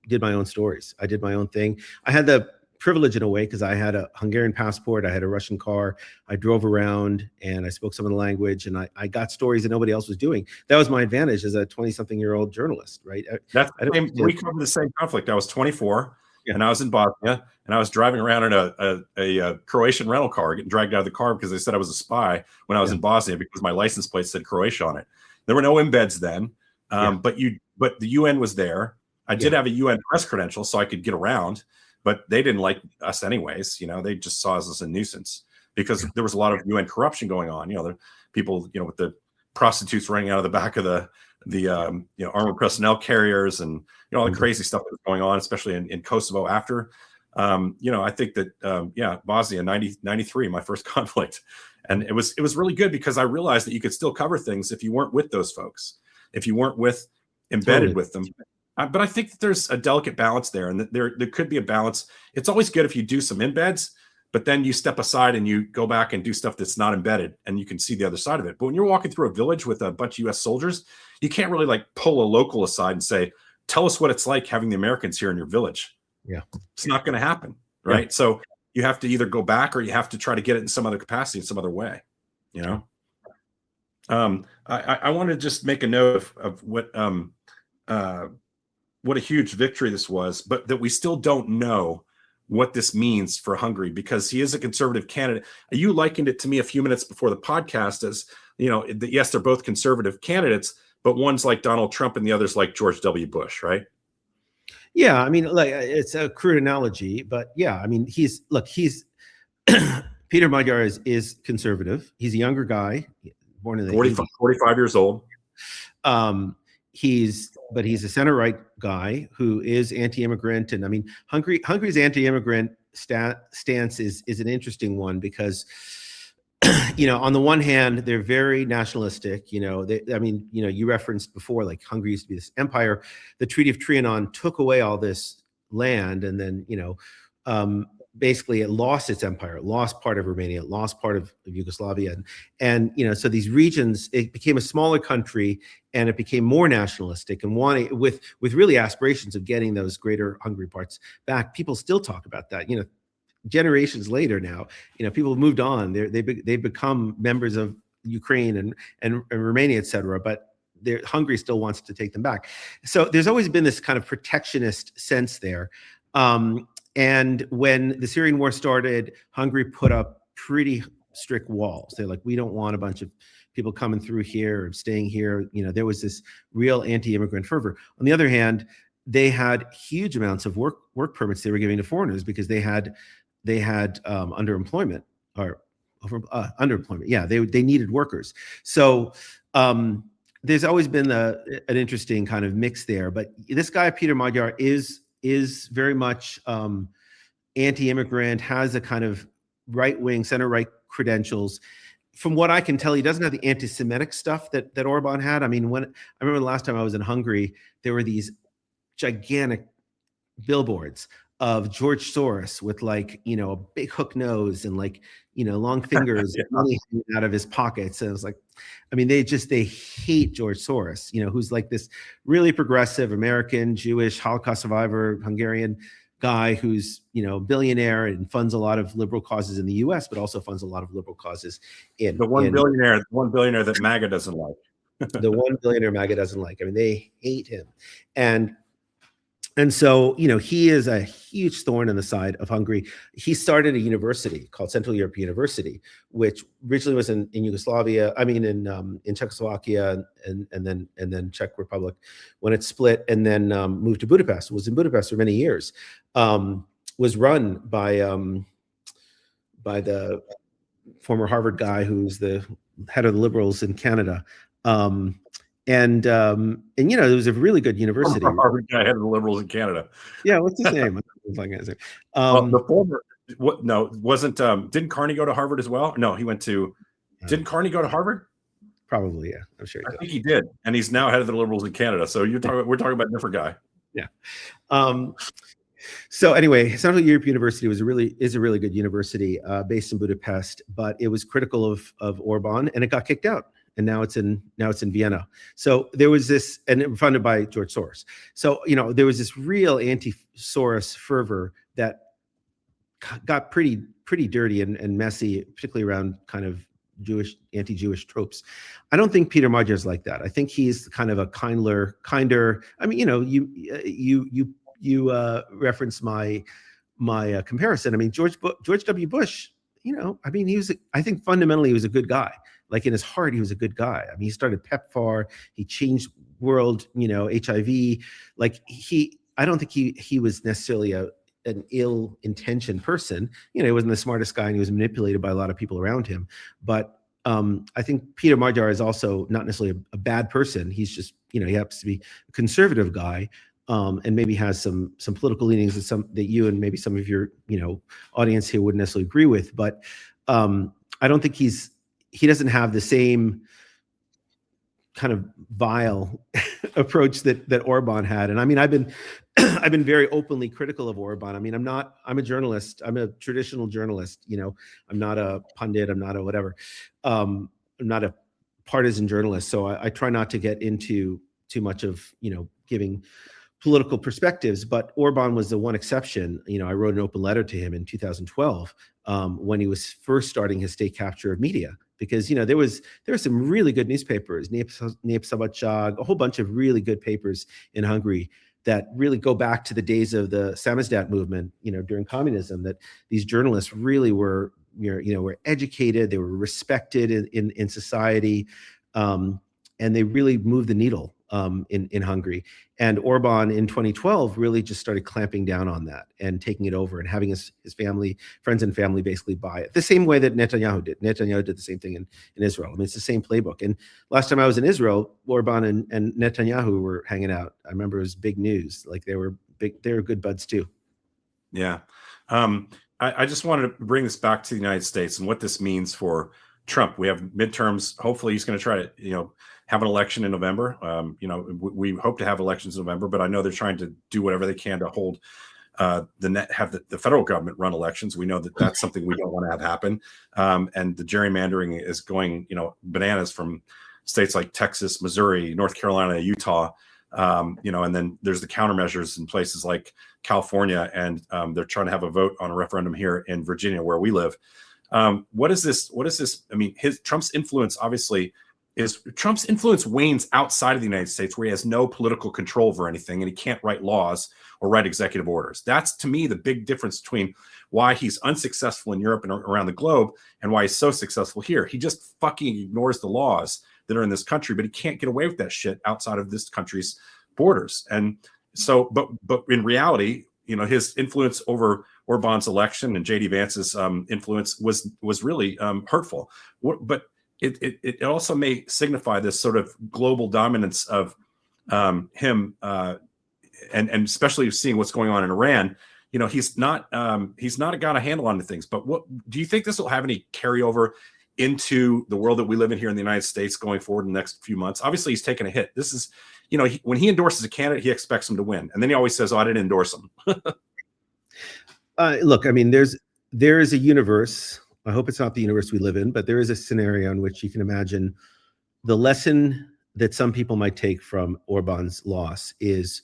did my own stories. I did my own thing. I had the privilege in a way because I had a Hungarian passport, I had a Russian car, I drove around and I spoke some of the language, and I got stories that nobody else was doing. That was my advantage as a 20-something-year-old journalist, right? We covered the same conflict. I was 24 and I was in Bosnia, and I was driving around in a Croatian rental car, getting dragged out of the car because they said I was a spy when I was in Bosnia because my license plate said Croatia on it. There were no embeds then, but the UN was there. I did have a UN press credential, so I could get around. But they didn't like us anyways. They just saw us as a nuisance because there was a lot of UN corruption going on. The people, with the prostitutes running out of the back of the armored personnel carriers and all the crazy stuff that was going on, especially in Kosovo after. I think that Bosnia 93, my first conflict, and it was really good because I realized that you could still cover things if you weren't with those folks, if you weren't embedded with them. But I think that there's a delicate balance there, and that there could be a balance. It's always good if you do some embeds, but then you step aside and you go back and do stuff that's not embedded, and you can see the other side of it. But when you're walking through a village with a bunch of U.S. soldiers, you can't really pull a local aside and say, "Tell us what it's like having the Americans here in your village." Yeah, it's not going to happen, right? Yeah. So you have to either go back or you have to try to get it in some other capacity, in some other way. I want to just make a note of what a huge victory this was, but that we still don't know what this means for Hungary because he is a conservative candidate. You likened it to me a few minutes before the podcast as, yes, they're both conservative candidates, but one's like Donald Trump and the other's like George W. Bush, right? Yeah, I mean, it's a crude analogy, but yeah, I mean, he's Peter Magyar is conservative. He's a younger guy, born in the 45 years old. He's a center-right guy who is anti-immigrant, and I mean, Hungary's anti-immigrant stance is an interesting one because, on the one hand, they're very nationalistic. You referenced before, like Hungary used to be this empire. The Treaty of Trianon took away all this land, and then basically it lost its empire, it lost part of Romania, it lost part of Yugoslavia, and so these regions, it became a smaller country, and it became more nationalistic and wanting with really aspirations of getting those greater Hungary parts back. People still talk about that, generations later now. People have moved on. They've become members of Ukraine and Romania, etc. But Hungary still wants to take them back. So there's always been this kind of protectionist sense there. And when the Syrian war started, Hungary put up pretty strict walls. They're like, we don't want a bunch of people coming through here or staying here. There was this real anti-immigrant fervor. On the other hand, they had huge amounts of work permits they were giving to foreigners because they had underemployment, or underemployment. Yeah, they needed workers. So there's always been an interesting kind of mix there. But this guy Peter Magyar is very much anti-immigrant, has a kind of right-wing, center-right credentials. From what I can tell, he doesn't have the anti-Semitic stuff that Orban had. I mean, when I remember the last time I was in Hungary, there were these gigantic billboards of George Soros with, like, you know, a big hook nose and, like, you know, long fingers Yeah. money hanging out of his pockets. And it was like, I mean, they hate George Soros, you know, who's like this really progressive American, Jewish, Holocaust survivor, Hungarian guy who's, you know, billionaire and funds a lot of liberal causes in the US, but also funds a lot of liberal causes in The one billionaire that MAGA doesn't like. the one billionaire MAGA doesn't like. I mean, they hate him. And so, you know, he is a huge thorn in the side of Hungary. He started a university called Central Europe University, which originally was in Yugoslavia. I mean, in Czechoslovakia and then Czech Republic when it split, and then moved to Budapest. Was in Budapest for many years. Was run by the former Harvard guy who's the head of the liberals in Canada. And you know, it was a really good university. Harvard guy, head of the liberals in Canada. Yeah, what's his name? The former, what? No, wasn't. Didn't Carney go to Harvard as well? No, he went to. Didn't Carney go to Harvard? Probably, yeah. I'm sure. I think he did, and he's now head of the liberals in Canada. So we're talking about a different guy. Yeah. So anyway, Central Europe University is a really good university based in Budapest, but it was critical of Orban, and it got kicked out. And now it's in Vienna. So there was this, and it was funded by George Soros. So, you know, there was this real anti-Soros fervor that got pretty dirty and messy, particularly around kind of anti-Jewish tropes. I don't think Peter Magyar is like that. I think he's kind of a kinder. I mean, you know, you reference my comparison. I mean, George W. Bush. You know, I mean, I think fundamentally he was a good guy. Like, in his heart, he was a good guy. I mean, he started PEPFAR. He changed world, you know, HIV. Like, I don't think he was necessarily an ill-intentioned person. You know, he wasn't the smartest guy, and he was manipulated by a lot of people around him. But I think Peter Magyar is also not necessarily a bad person. He's just, you know, he happens to be a conservative guy, and maybe has some political leanings that you and maybe some of your, you know, audience here wouldn't necessarily agree with. But I don't think he doesn't have the same kind of vile approach that Orban had. And I mean, I've been very openly critical of Orban. I mean, I'm a journalist. I'm a traditional journalist. You know, I'm not a pundit. I'm not a whatever. I'm not a partisan journalist. So I try not to get into too much of, you know, giving political perspectives, but Orban was the one exception. You know, I wrote an open letter to him in 2012 when he was first starting his state capture of media, because, you know, there were some really good newspapers, Népszabadság, a whole bunch of really good papers in Hungary that really go back to the days of the samizdat movement, you know, during communism, that these journalists really were, you know, were educated, they were respected in society, and they really moved the needle in Hungary. And Orban in 2012 really just started clamping down on that and taking it over and having his friends and family basically buy it. The same way that Netanyahu did. Netanyahu did the same thing in Israel. I mean, it's the same playbook. And last time I was in Israel, Orban and Netanyahu were hanging out. I remember it was big news. Like, they were good buds too. Yeah. I just wanted to bring this back to the United States and what this means for Trump. We have midterms. Hopefully he's going to try to, you know, have an election in November. You know, we hope to have elections in November, but I know they're trying to do whatever they can to hold have the federal government run elections. We know that that's something we don't want to have happen. And the gerrymandering is going, you know, bananas from states like Texas, Missouri, North Carolina, Utah. You know, and then there's the countermeasures in places like California, and they're trying to have a vote on a referendum here in Virginia, where we live. What is this? I mean, Trump's influence wanes outside of the United States, where he has no political control over anything, and he can't write laws or write executive orders. That's, to me, the big difference between why he's unsuccessful in Europe and around the globe and why he's so successful here. He just fucking ignores the laws that are in this country, but he can't get away with that shit outside of this country's borders. And so, but in reality, you know, his influence over Orban's election and JD Vance's influence was really hurtful. But it also may signify this sort of global dominance of him, and especially seeing what's going on in Iran. You know, he's not got a handle on the things. But what do you think this will have any carryover into the world that we live in here in the United States going forward in the next few months? Obviously, he's taken a hit. This is, you know, when he endorses a candidate, he expects him to win, and then he always says, "Oh, I didn't endorse him." Look, I mean, there is a universe. I hope it's not the universe we live in, but there is a scenario in which you can imagine the lesson that some people might take from Orban's loss is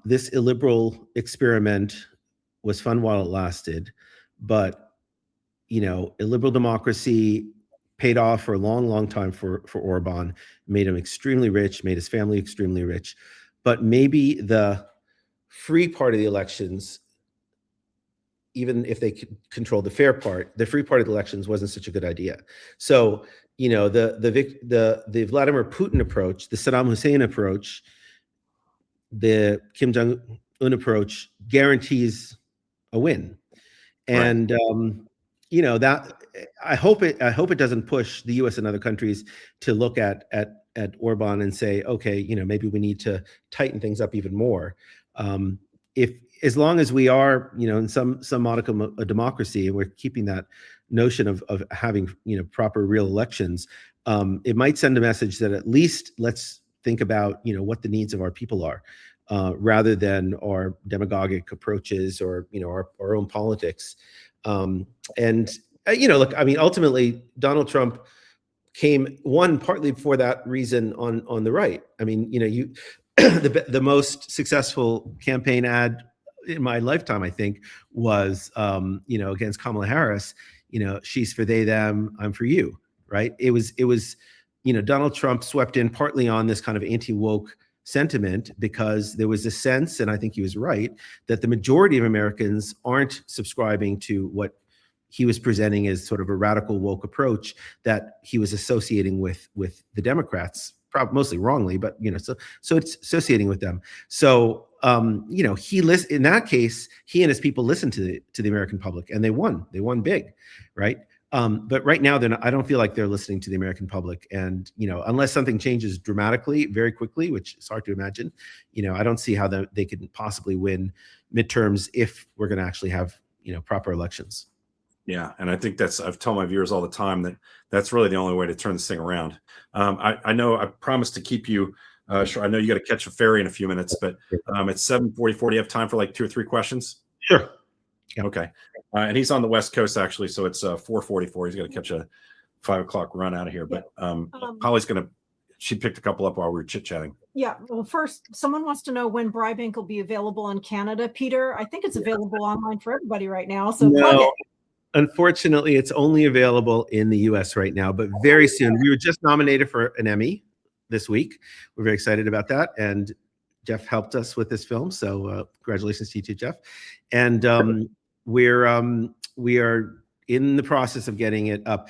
this illiberal experiment was fun while it lasted, but you know, illiberal democracy paid off for a long, long time for Orban, made him extremely rich, made his family extremely rich. But maybe the free part of the elections, even if they could control the fair part, the free part of the elections wasn't such a good idea. So, you know, the Vladimir Putin approach, the Saddam Hussein approach, the Kim Jong-un approach guarantees a win. And you know, that I hope it doesn't push the US and other countries to look at Orban and say, okay, you know, maybe we need to tighten things up even more. If as long as we are, you know, in some modicum of a democracy, and we're keeping that notion of having, you know, proper real elections, it might send a message that at least let's think about, you know, what the needs of our people are, rather than our demagogic approaches or, you know, our own politics. And you know, look, I mean, ultimately, Donald Trump won partly for that reason on the right. I mean, you know, the most successful campaign ad in my lifetime, I think, was you know, against Kamala Harris. You know, she's for they, them, I'm for you, right? It was, you know, Donald Trump swept in partly on this kind of anti-woke sentiment because there was a sense, and I think he was right, that the majority of Americans aren't subscribing to what he was presenting as sort of a radical woke approach that he was associating with the Democrats, mostly wrongly, but you know, so it's associating with them. So you know, in that case, he and his people listened to the American public, and they won big, right? But right now, I don't feel like they're listening to the American public. And, you know, unless something changes dramatically, very quickly, which is hard to imagine, you know, I don't see how they could possibly win midterms if we're going to actually have, you know, proper elections. Yeah. And I think I've told my viewers all the time that's really the only way to turn this thing around. I know I promised to keep you sure. I know you got to catch a ferry in a few minutes, but it's 7:44. Do you have time for like 2 or 3 questions? Sure. Yeah. Okay. And he's on the West Coast, actually. So it's 4:44. He's going to catch a 5 o'clock run out of here. But Holly's she picked a couple up while we were chit-chatting. Yeah. Well, first, someone wants to know when Bribe Inc. will be available in Canada. Peter, I think it's available online for everybody right now. So plug it. Unfortunately, it's only available in the US right now, but very soon. We were just nominated for an Emmy this week. We're very excited about that. And Jeff helped us with this film. So congratulations to you too, Jeff. And we are in the process of getting it up,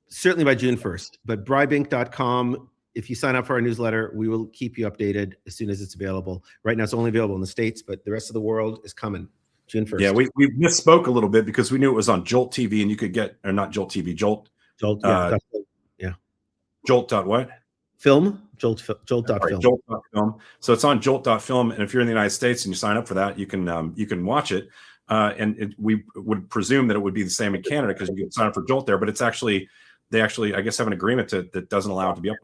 certainly by June 1st. But bribeinc.com, if you sign up for our newsletter, we will keep you updated as soon as it's available. Right now, it's only available in the States, but the rest of the world is coming June 1st. Yeah, we misspoke a little bit because we knew it was on Jolt TV, and you could get, or not Jolt TV, Jolt. Jolt, yeah. Jolt dot what? Film. Jolt.film. Right, Jolt.film. So it's on Jolt.film, and if you're in the United States and you sign up for that, you can watch it. We would presume that it would be the same in Canada because you can sign up for Jolt there, but it's actually they I guess have an agreement that doesn't allow it to be up.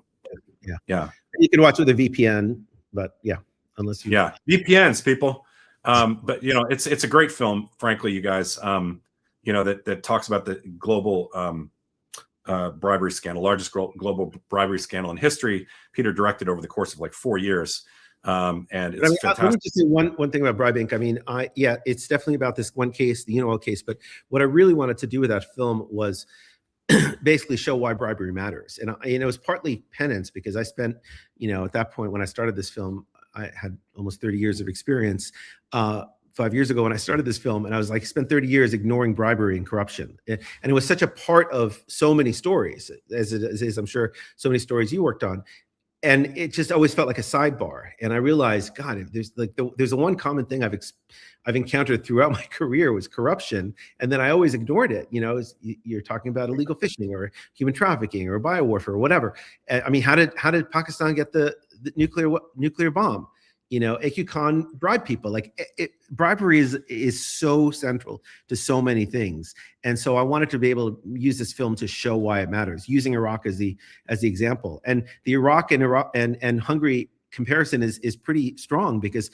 Yeah. You can watch with a VPN, but yeah, unless you VPNs, people. But you know, it's a great film, frankly, you guys. You know, that talks about the global bribery scandal, largest global bribery scandal in history. Peter directed over the course of like 4 years. And it's fantastic. Let me just say one thing about Bribe Inc. I mean, it's definitely about this one case, the Unowell case. But what I really wanted to do with that film was basically show why bribery matters. And it was partly penance because I spent, you know, at that point when I started this film, I had almost 30 years of experience. 5 years ago when I started this film, and I was like, spent 30 years ignoring bribery and corruption. And it was such a part of so many stories, as it is, I'm sure, so many stories you worked on. and it just always felt like a sidebar. And I realized, God, if there's a one common thing I've encountered throughout my career was corruption, and then I always ignored it. You're talking about illegal fishing or human trafficking or biowarfare or whatever. I mean, how did Pakistan get the nuclear bomb? AQ Khan bribed people. Bribery is so central to so many things. And so I wanted to be able to use this film to show why it matters, using Iraq as the example. And the Iraq and Hungary comparison is pretty strong because,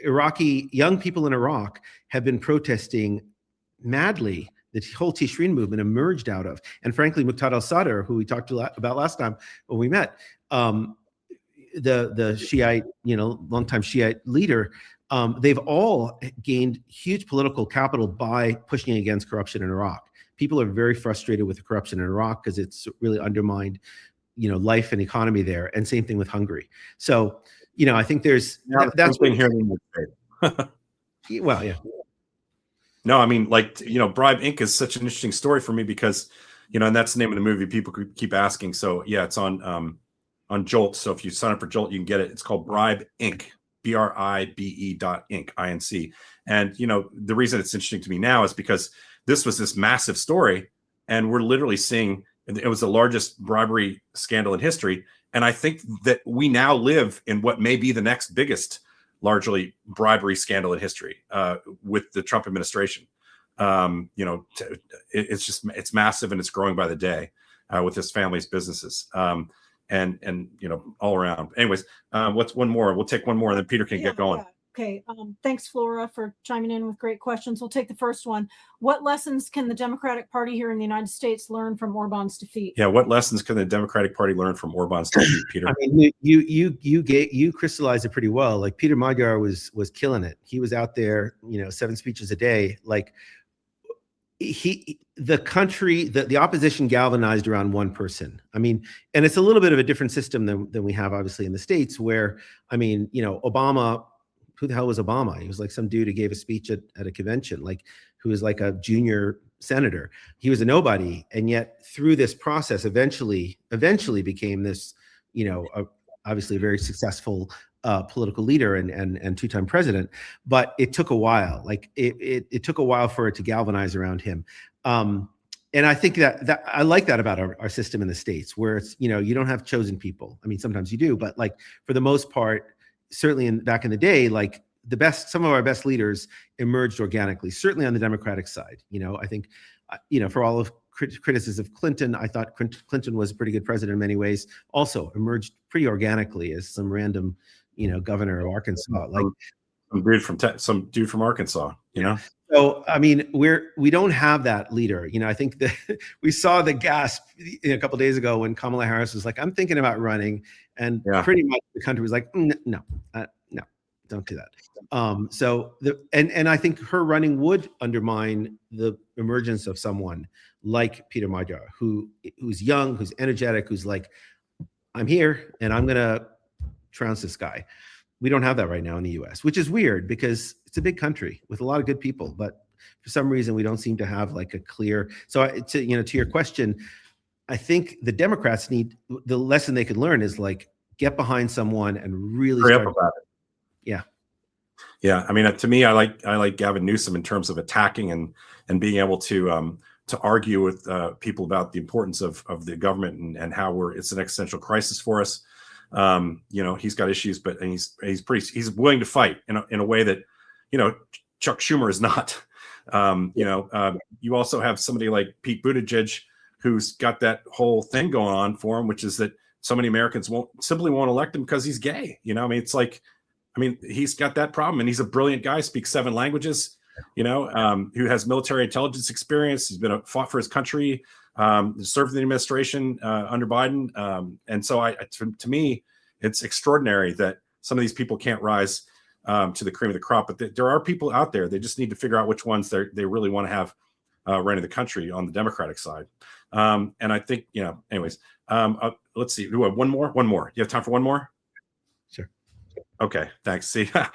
Iraqi young people in Iraq have been protesting madly. The whole Tishreen movement emerged out of, and frankly, Muqtada al-Sadr, who we talked about last time when we met, the Shiite, longtime Shiite leader, they've all gained huge political capital by pushing against corruption in Iraq. People are very frustrated with the corruption in Iraq because it's really undermined, life and economy there. And same thing with Hungary. So, I think that's thing here. Well, yeah. No, I mean, Bribe Inc. is such an interesting story for me because, and that's the name of the movie. People keep asking. So yeah, it's on Jolt. So if you sign up for Jolt, you can get it. It's called Bribe Inc. BRIBE.Inc. INC. And the reason it's interesting to me now is because this was this massive story, and we're literally seeing it was the largest bribery scandal in history. And I think that we now live in what may be the next biggest, largely bribery scandal in history with the Trump administration. It's massive, and it's growing by the day with his family's businesses. And all around. Anyways, what's one more? We'll take one more, and then Peter can get going. Yeah. Okay. Thanks, Flora, for chiming in with great questions. We'll take the first one. What lessons can the Democratic Party here in the United States learn from Orban's defeat? Yeah, what lessons can the Democratic Party learn from Orban's defeat, Peter? I mean, you crystallized it pretty well. Like Peter Magyar was killing it. He was out there, 7 speeches a day. Like the opposition galvanized around one person. I mean, and it's a little bit of a different system than we have obviously in the States where, Obama, who the hell was Obama? He was like some dude who gave a speech at a convention, who was like a junior senator. He was a nobody. And yet through this process, eventually became this, obviously a very successful political leader and two-time president, but it took a while. It took a while for it to galvanize around him. And I think that I like that about our system in the States, where it's, you don't have chosen people. I mean, sometimes you do, but for the most part, certainly back in the day, some of our best leaders emerged organically, certainly on the Democratic side. I think, for all of criticism of Clinton, I thought Clinton was a pretty good president in many ways, also emerged pretty organically as some random, governor of Arkansas, some dude from Arkansas, So, I mean, we don't have that leader. I think that we saw the gasp a couple of days ago when Kamala Harris was like, I'm thinking about running. And pretty much the country was like, no, don't do that. And I think her running would undermine the emergence of someone like Peter Magyar, who's young, who's energetic, who's like, I'm here and I'm going to trounce this guy. We don't have that right now in the US, which is weird because it's a big country with a lot of good people, but for some reason we don't seem to have a clear. So to your question, I think the Democrats the lesson they could learn is get behind someone and really start about it. Yeah. Yeah. I mean, to me, I like Gavin Newsom in terms of attacking and being able to argue with people about the importance of the government and how it's an existential crisis for us. He's got issues, but he's willing to fight in a way that, Chuck Schumer is not. You also have somebody like Pete Buttigieg, who's got that whole thing going on for him, which is that so many Americans won't elect him because he's gay. He's got that problem, and he's a brilliant guy, speaks 7 languages, who has military intelligence experience. He's fought for his country, served in the administration under Biden. And so to me, it's extraordinary that some of these people can't rise to the cream of the crop, but there are people out there. They just need to figure out which ones they really want to have running the country on the Democratic side. And I think, anyways, let's see. Do we have one more? You have time for one more? Sure. Okay. Thanks. See, how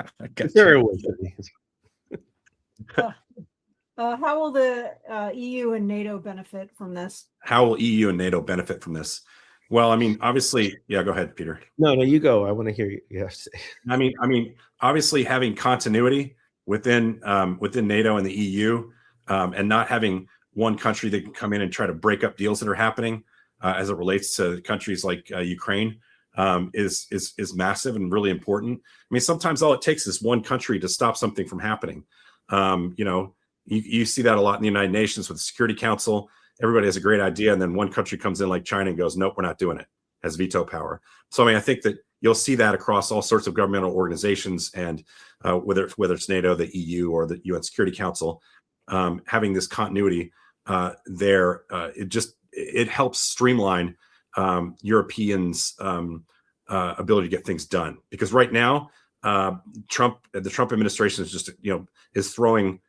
will the EU and NATO benefit from this? How will EU and NATO benefit from this? Well, I mean, obviously, yeah. Go ahead, Peter. No, you go. I want to hear you. Yes. I mean, obviously, having continuity within NATO and the EU, and not having one country that can come in and try to break up deals that are happening as it relates to countries like Ukraine, is massive and really important. I mean, sometimes all it takes is one country to stop something from happening. You see that a lot in the United Nations with the Security Council. Everybody has a great idea, and then one country comes in like China and goes, nope, we're not doing it, has veto power. So I mean, I think that you'll see that across all sorts of governmental organizations, and whether it's NATO, the EU, or the UN Security Council, having this continuity there, it helps streamline Europeans' ability to get things done. Because right now, the Trump administration is just is throwing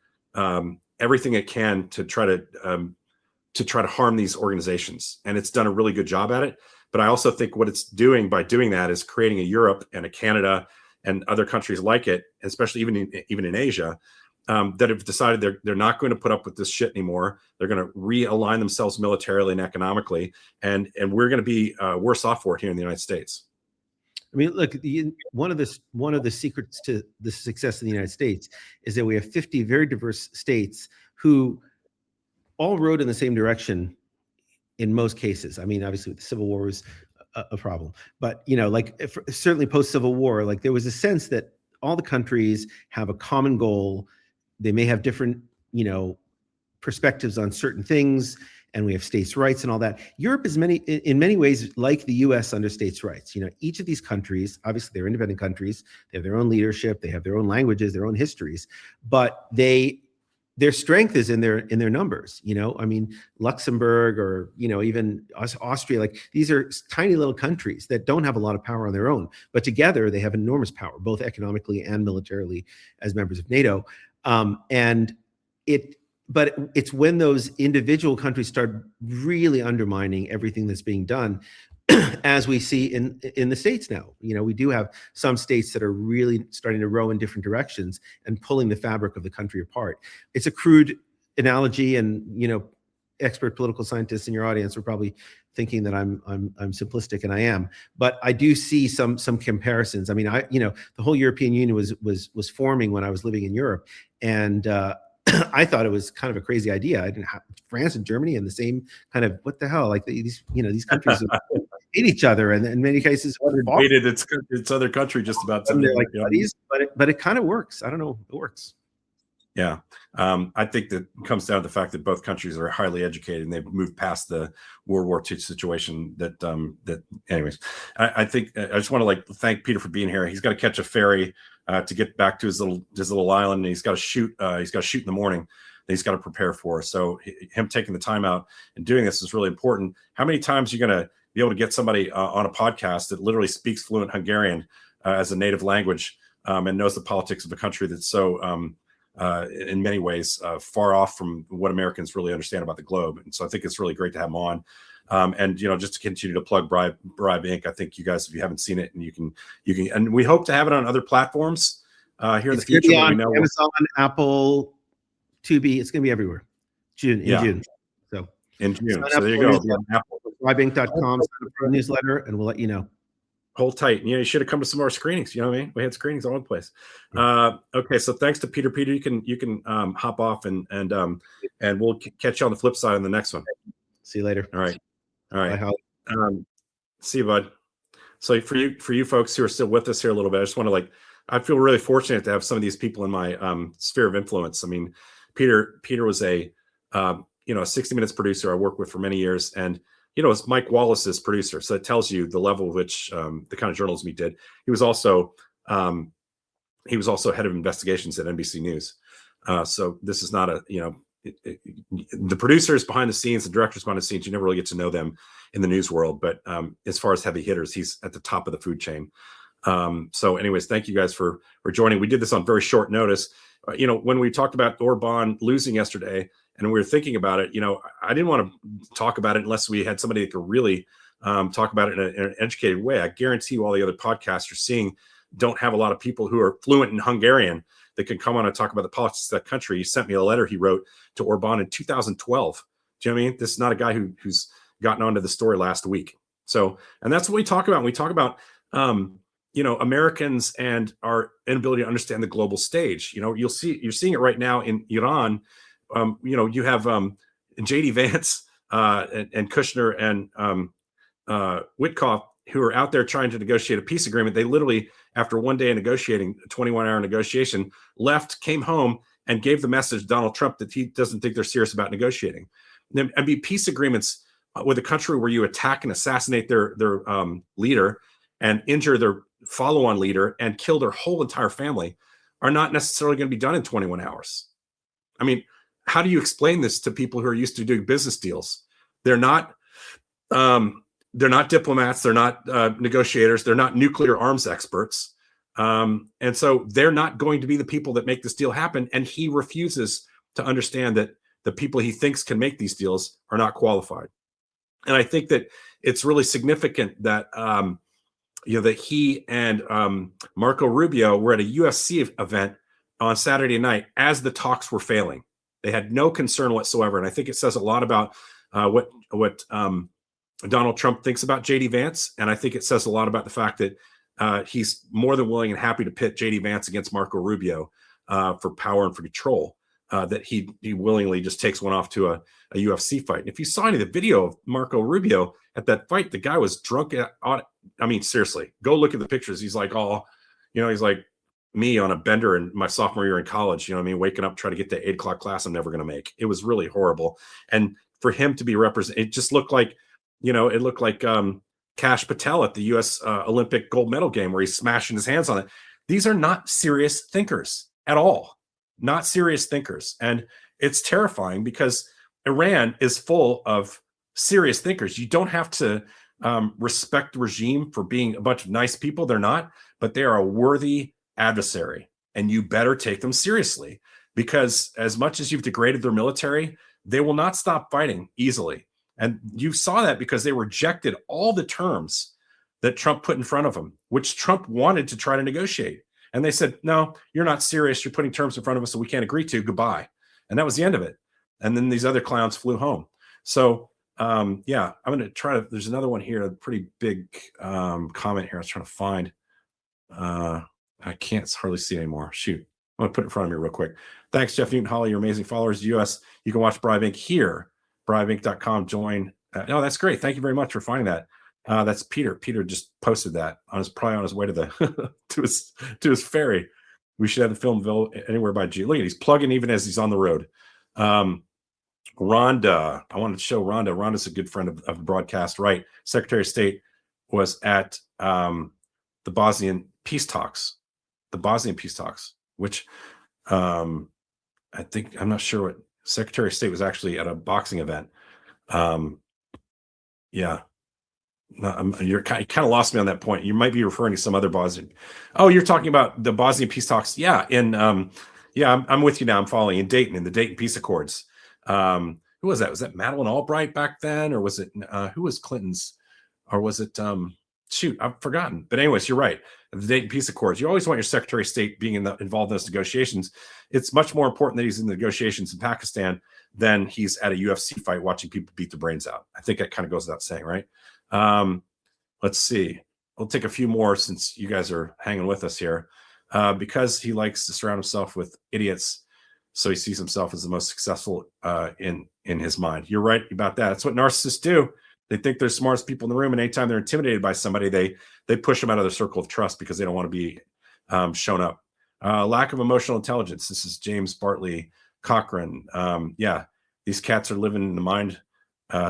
everything it can to try to harm these organizations, and it's done a really good job at it. But I also think what it's doing by doing that is creating a Europe and a Canada and other countries like it, especially even in Asia, that have decided they're not going to put up with this shit anymore. They're going to realign themselves militarily and economically, and we're going to be worse off for it here in the United States. I mean, look, one of the secrets to the success of the United States is that we have 50 very diverse states who all rode in the same direction in most cases. I mean, obviously the Civil War was a problem, but certainly post-Civil War, like there was a sense that all the countries have a common goal. They may have different, perspectives on certain things, and we have states' rights and all that. Europe is in many ways like the US under states' rights. Each of these countries, obviously they're independent countries, they have their own leadership, they have their own languages, their own histories, but their strength is in their numbers. I mean, Luxembourg or even Austria, like these are tiny little countries that don't have a lot of power on their own, but together they have enormous power, both economically and militarily as members of NATO. But it's when those individual countries start really undermining everything that's being done, as we see in the states now. We do have some states that are really starting to row in different directions and pulling the fabric of the country apart. It's a crude analogy, and expert political scientists in your audience are probably thinking that I'm simplistic, and I am. But I do see some comparisons. I mean, the whole European Union was forming when I was living in Europe, and I thought it was kind of a crazy idea. I didn't have France and Germany in the same kind of, what the hell, like these countries hate each other, and in many cases hated its other country just about to like buddies, but it kind of works. I don't know, it works. Yeah, I think that comes down to the fact that both countries are highly educated and they've moved past the World War II situation. Anyways, I think I just want to thank Peter for being here. He's got to catch a ferry to get back to his little island, and he's got to shoot. He's got to shoot in the morning. That he's got to prepare for. So him taking the time out and doing this is really important. How many times are you going to be able to get somebody on a podcast that literally speaks fluent Hungarian as a native language and knows the politics of a country that's so in many ways far off from what Americans really understand about the globe? And so I think it's really great to have him on. And just to continue to plug Bribe Inc. I think you guys, if you haven't seen it, and you can, and we hope to have it on other platforms here in the future. On Amazon, Apple, Tubi, it's going to be everywhere. June. So in June. So there you go. BribeInc.com, newsletter, and we'll let you know. Hold tight. You should have come to some more screenings. You know what I mean? We had screenings all over the place. Okay, so thanks to Peter. Peter, you can hop off and we'll catch you on the flip side on the next one. See you later. All right. Bye, see you, bud. So for you folks who are still with us here a little bit, I just want to I feel really fortunate to have some of these people in my sphere of influence. I mean, Peter was a 60 Minutes producer I worked with for many years, and it's Mike Wallace's producer. So it tells you the level of which the kind of journalism he did. He was also head of investigations at NBC News. So this is not the producers behind the scenes, the directors behind the scenes, you never really get to know them in the news world. But as far as heavy hitters, he's at the top of the food chain. So anyways, thank you guys for joining. We did this on very short notice. When we talked about Orban losing yesterday and we were thinking about it, I didn't want to talk about it unless we had somebody that could really talk about it in an educated way. I guarantee you all the other podcasts you're seeing don't have a lot of people who are fluent in Hungarian that can come on and talk about the politics of that country. He sent me a letter he wrote to Orban in 2012. Do you know what I mean? This is not a guy who's gotten onto the story last week. So, and that's what we talk about. When we talk about, Americans and our inability to understand the global stage. You're seeing it right now in Iran. You have J.D. Vance and Kushner and Witkoff, who are out there trying to negotiate a peace agreement. They literally, after one day of negotiating, a 21-hour negotiation, left, came home, and gave the message to Donald Trump that he doesn't think they're serious about negotiating. And be peace agreements with a country where you attack and assassinate their leader and injure their follow-on leader and kill their whole entire family are not necessarily going to be done in 21 hours. I mean, how do you explain this to people who are used to doing business deals? They're not diplomats. They're not negotiators. They're not nuclear arms experts. And so they're not going to be the people that make this deal happen. And he refuses to understand that the people he thinks can make these deals are not qualified. And I think that it's really significant that, that he and Marco Rubio were at a UFC event on Saturday night as the talks were failing. They had no concern whatsoever. And I think it says a lot about what Donald Trump thinks about J.D. Vance. And I think it says a lot about the fact that he's more than willing and happy to pit J.D. Vance against Marco Rubio for power and for control, that he willingly just takes one off to a UFC fight. And if you saw any of the video of Marco Rubio at that fight, the guy was drunk. I mean, seriously, go look at the pictures. He's like, he's like me on a bender in my sophomore year in college, waking up, trying to get to 8 o'clock class I'm never going to make. It was really horrible. And for him to be represented, it just looked like, Kash Patel at the U.S. Olympic gold medal game where he's smashing his hands on it. These are not serious thinkers at all, not serious thinkers. And it's terrifying because Iran is full of serious thinkers. You don't have to respect the regime for being a bunch of nice people. They're not, but they are a worthy adversary, and you better take them seriously, because as much as you've degraded their military, they will not stop fighting easily. And you saw that because they rejected all the terms that Trump put in front of them, which Trump wanted to try to negotiate. And they said, no, you're not serious. You're putting terms in front of us that we can't agree to. Goodbye. And that was the end of it. And then these other clowns flew home. So, I'm going to try to, there's another one here, a pretty big comment here I was trying to find. I can't hardly see it anymore. Shoot. I'm going to put it in front of me real quick. Thanks, Jeff Newton, Holly, your amazing followers. US, you can watch Bribe Inc. here, bribeinc.com. Join. No, that's great. Thank you very much for finding that. That's Peter. Peter just posted that probably on his way to the to his ferry. We should have the film available anywhere by G. Look at, he's plugging even as he's on the road. Rhonda, I wanted to show Rhonda. Rhonda's a good friend of the broadcast, right? Secretary of State was at the Bosnian peace talks, which I think, I'm not sure what Secretary of State was actually at a boxing event. You kind of lost me on that point. You might be referring to some other Bosnian. Oh, you're talking about the Bosnian peace talks. Yeah. I'm with you now. I'm following in Dayton, in the Dayton Peace Accords. Who was that? Was that Madeleine Albright back then? Or was it, who was Clinton's, or was it, shoot, I've forgotten. But anyways, you're right. The Dayton Peace Accords. You always want your Secretary of State being involved in those negotiations. It's much more important that he's in the negotiations in Pakistan than he's at a UFC fight watching people beat their brains out. I think that kind of goes without saying, right? Let's see. We'll take a few more since you guys are hanging with us here. Because he likes to surround himself with idiots, so he sees himself as the most successful in his mind. You're right about that. That's what narcissists do. They think they're the smartest people in the room, and anytime they're intimidated by somebody, they push them out of their circle of trust because they don't want to be shown up. Lack of emotional intelligence. This is James Bartley Cochran. These cats are living in the mind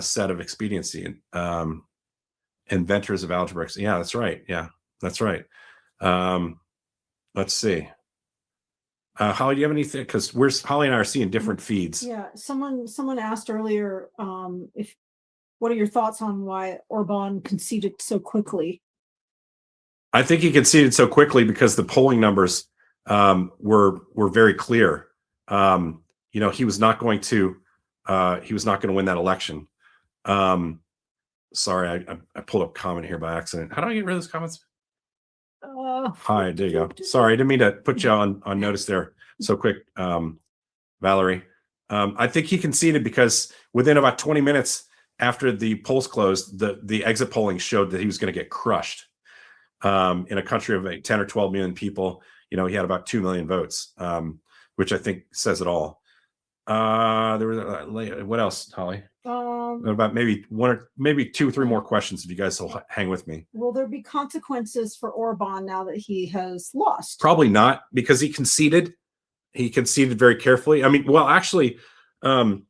set of expediency. Inventors of algebra. Yeah, that's right. Yeah, that's right. Let's see. Holly, do you have anything? Because Holly and I are seeing different feeds. Yeah, someone asked earlier what are your thoughts on why Orban conceded so quickly? I think he conceded so quickly because the polling numbers were very clear. He was not going to win that election. Sorry, I pulled up a comment here by accident. How do I get rid of those comments? Hi, there you go. Sorry, I didn't mean to put you on notice there so quick, Valerie. I think he conceded because within about 20 minutes after the polls closed, the exit polling showed that he was going to get crushed. In a country of like 10 or 12 million people, he had about 2 million votes, which I think says it all. There was what else, Holly? About maybe two or three more questions if you guys will hang with me. Will there be consequences for Orban now that he has lost? Probably not, because he conceded. He conceded very carefully. I mean, well, actually, the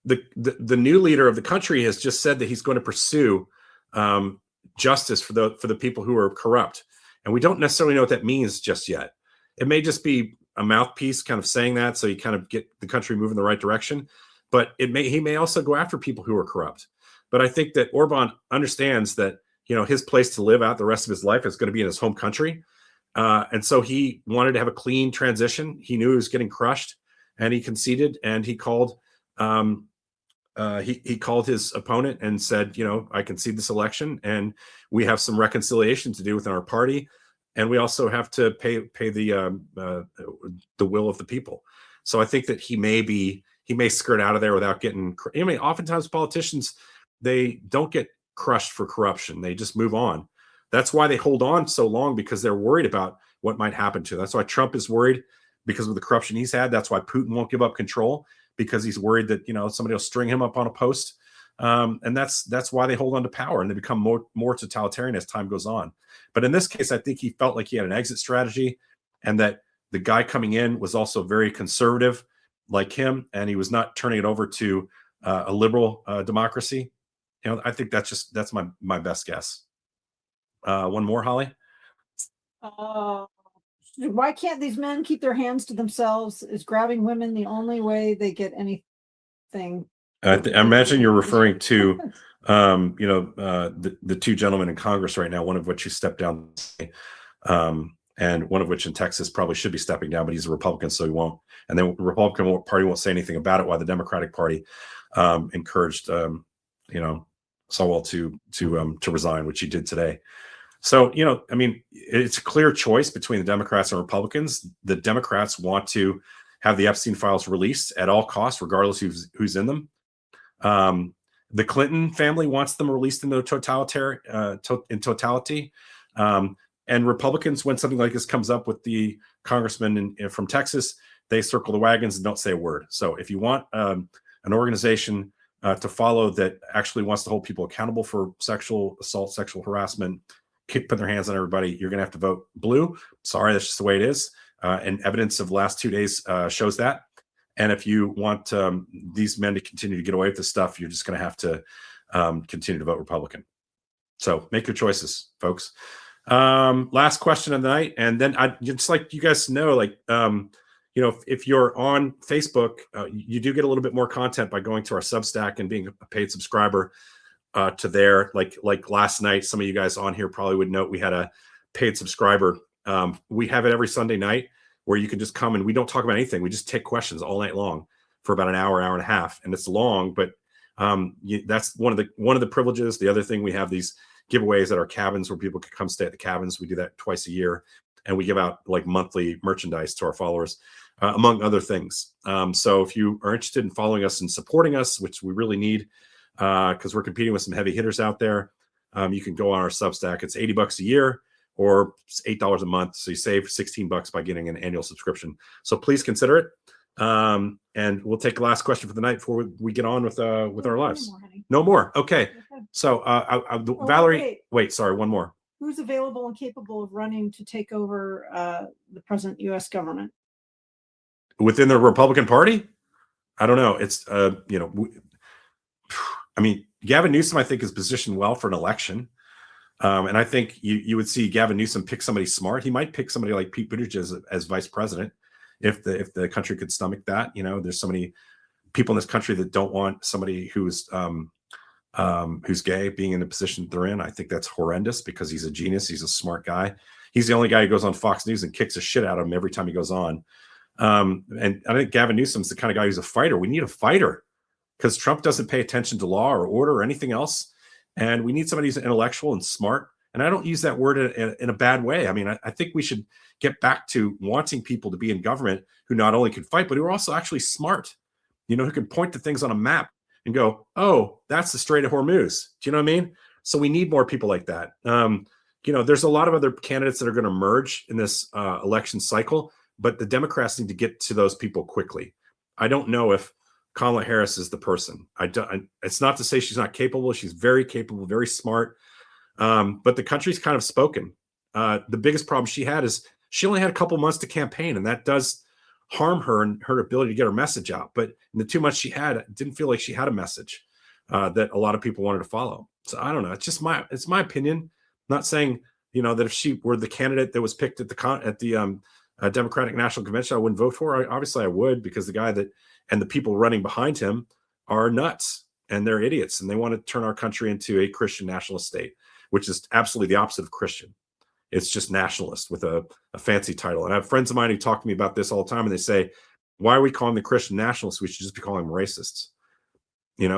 new leader of the country has just said that he's going to pursue justice for the people who are corrupt, and we don't necessarily know what that means just yet. It may just be a mouthpiece kind of saying that, so you kind of get the country moving in the right direction. But he may also go after people who are corrupt. But I think that Orban understands that his place to live out the rest of his life is going to be in his home country, and so he wanted to have a clean transition. He knew he was getting crushed, and he conceded, and he called he called his opponent and said, I concede this election, and we have some reconciliation to do within our party, and we also have to pay the will of the people. So I think that he may skirt out of there without getting. I mean, oftentimes politicians, they don't get crushed for corruption; they just move on. That's why they hold on so long, because they're worried about what might happen to them. That's why Trump is worried because of the corruption he's had. That's why Putin won't give up control, because he's worried that somebody will string him up on a post, and that's why they hold on to power, and they become more totalitarian as time goes on. But in this case, I think he felt like he had an exit strategy, and that the guy coming in was also very conservative, like him, and he was not turning it over to a liberal democracy. I think that's my best guess. One more, Holly. Why can't these men keep their hands to themselves? Is grabbing women the only way they get anything? I imagine you're referring to, the two gentlemen in Congress right now, one of which who stepped down, and one of which in Texas probably should be stepping down, but he's a Republican, so he won't. And then the Republican Party won't say anything about it, while the Democratic Party encouraged, Sowell to resign, which he did today. So, I mean, it's a clear choice between the Democrats and Republicans. The Democrats want to have the Epstein files released at all costs, regardless who's in them. The Clinton family wants them released in their totality. And Republicans, when something like this comes up with the congressman from Texas, they circle the wagons and don't say a word. So if you want an organization to follow that actually wants to hold people accountable for sexual assault, sexual harassment, keep putting their hands on everybody, you're going to have to vote blue. Sorry, that's just the way it is. And evidence of the last 2 days shows that. And if you want these men to continue to get away with this stuff, you're just going to have to continue to vote Republican. So make your choices, folks. Last question of the night. And then I just like you guys to know, if you're on Facebook, you do get a little bit more content by going to our Substack and being a paid subscriber to there. Like last night, some of you guys on here probably would note we had a paid subscriber. We have it every Sunday night where you can just come and we don't talk about anything. We just take questions all night long for about an hour and a half, and it's long, but that's one of the privileges. The other thing, we have these giveaways at our cabins where people can come stay at the cabins. We do that twice a year, and we give out like monthly merchandise to our followers, among other things. So if you are interested in following us and supporting us, which we really need, because we're competing with some heavy hitters out there, you can go on our Substack. It's $80 a year or $8 a month. So you save $16 by getting an annual subscription. So please consider it. And we'll take the last question for the night before we get on with our lives. No more. Okay. So Valerie, wait, sorry, one more. Who's available and capable of running to take over the present U.S. government? Within the Republican Party? I don't know. It's, I mean, Gavin Newsom, I think, is positioned well for an election. And I think you would see Gavin Newsom pick somebody smart. He might pick somebody like Pete Buttigieg as vice president if the country could stomach that. There's so many people in this country that don't want somebody who's gay being in the position they're in. I think that's horrendous because he's a genius. He's a smart guy. He's the only guy who goes on Fox News and kicks the shit out of him every time he goes on. And I think Gavin Newsom's the kind of guy who's a fighter. We need a fighter because Trump doesn't pay attention to law or order or anything else. And we need somebody who's intellectual and smart. And I don't use that word in a bad way. I mean, I think we should get back to wanting people to be in government who not only can fight, but who are also actually smart, who can point to things on a map and go, oh, that's the Strait of Hormuz. Do you know what I mean? So we need more people like that. There's a lot of other candidates that are going to emerge in this election cycle, but the Democrats need to get to those people quickly. I don't know if Kamala Harris is the person. It's not to say she's not capable. She's very capable, very smart. But the country's kind of spoken. The biggest problem she had is she only had a couple months to campaign, and that does harm her and her ability to get her message out. But in the 2 months she had, it didn't feel like she had a message that a lot of people wanted to follow. So I don't know. It's my opinion. I'm not saying, that if she were the candidate that was picked at the Democratic National Convention, I wouldn't vote for her. Obviously I would, because the guy and the people running behind him are nuts and they're idiots, and they want to turn our country into a Christian nationalist state, which is absolutely the opposite of Christian. It's just nationalist with a fancy title. And I have friends of mine who talk to me about this all the time, and they say, why are we calling the Christian nationalists? We should just be calling them racists,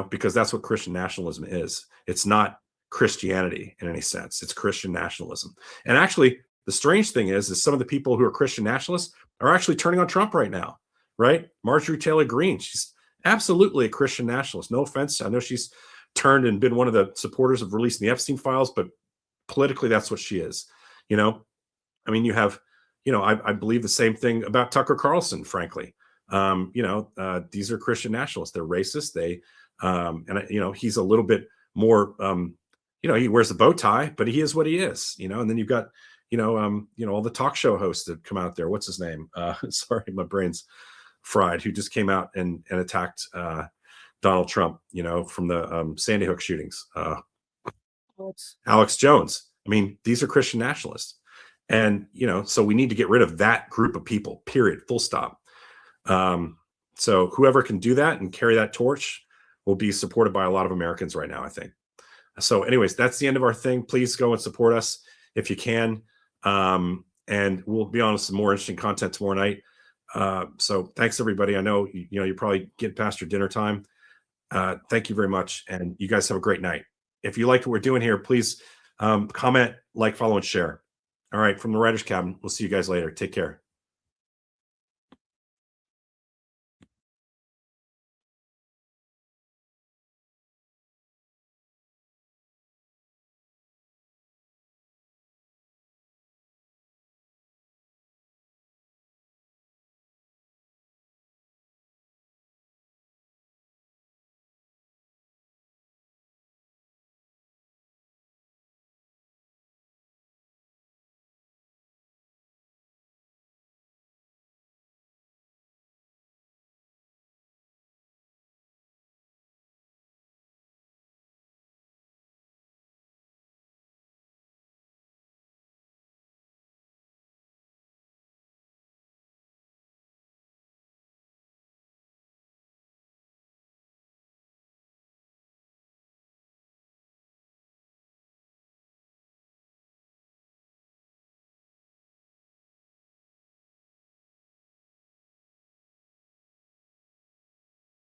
because that's what Christian nationalism is. It's not Christianity in any sense. It's Christian nationalism. And actually, the strange thing is some of the people who are Christian nationalists are actually turning on Trump right now, right? Marjorie Taylor Greene, she's absolutely a Christian nationalist. No offense. I know she's turned and been one of the supporters of releasing the Epstein files, but politically, that's what she is. You have, I believe the same thing about Tucker Carlson, frankly. These are Christian nationalists. They're racist. He's a little bit more, he wears the bow tie, but he is what he is, and then you've got, all the talk show hosts that come out there. What's his name? Sorry, my brain's fried, who just came out and attacked Donald Trump, from the Sandy Hook shootings. Alex Jones. These are Christian nationalists. And, so we need to get rid of that group of people, period, full stop. So whoever can do that and carry that torch will be supported by a lot of Americans right now, I think. So anyways, that's the end of our thing. Please go and support us if you can. And we'll be on some more interesting content tomorrow night. So thanks, everybody. I know, you probably get past your dinner time. Thank you very much. And you guys have a great night. If you liked what we're doing here, please comment, like, follow, and share. All right. From the Writer's Cabin, we'll see you guys later. Take care.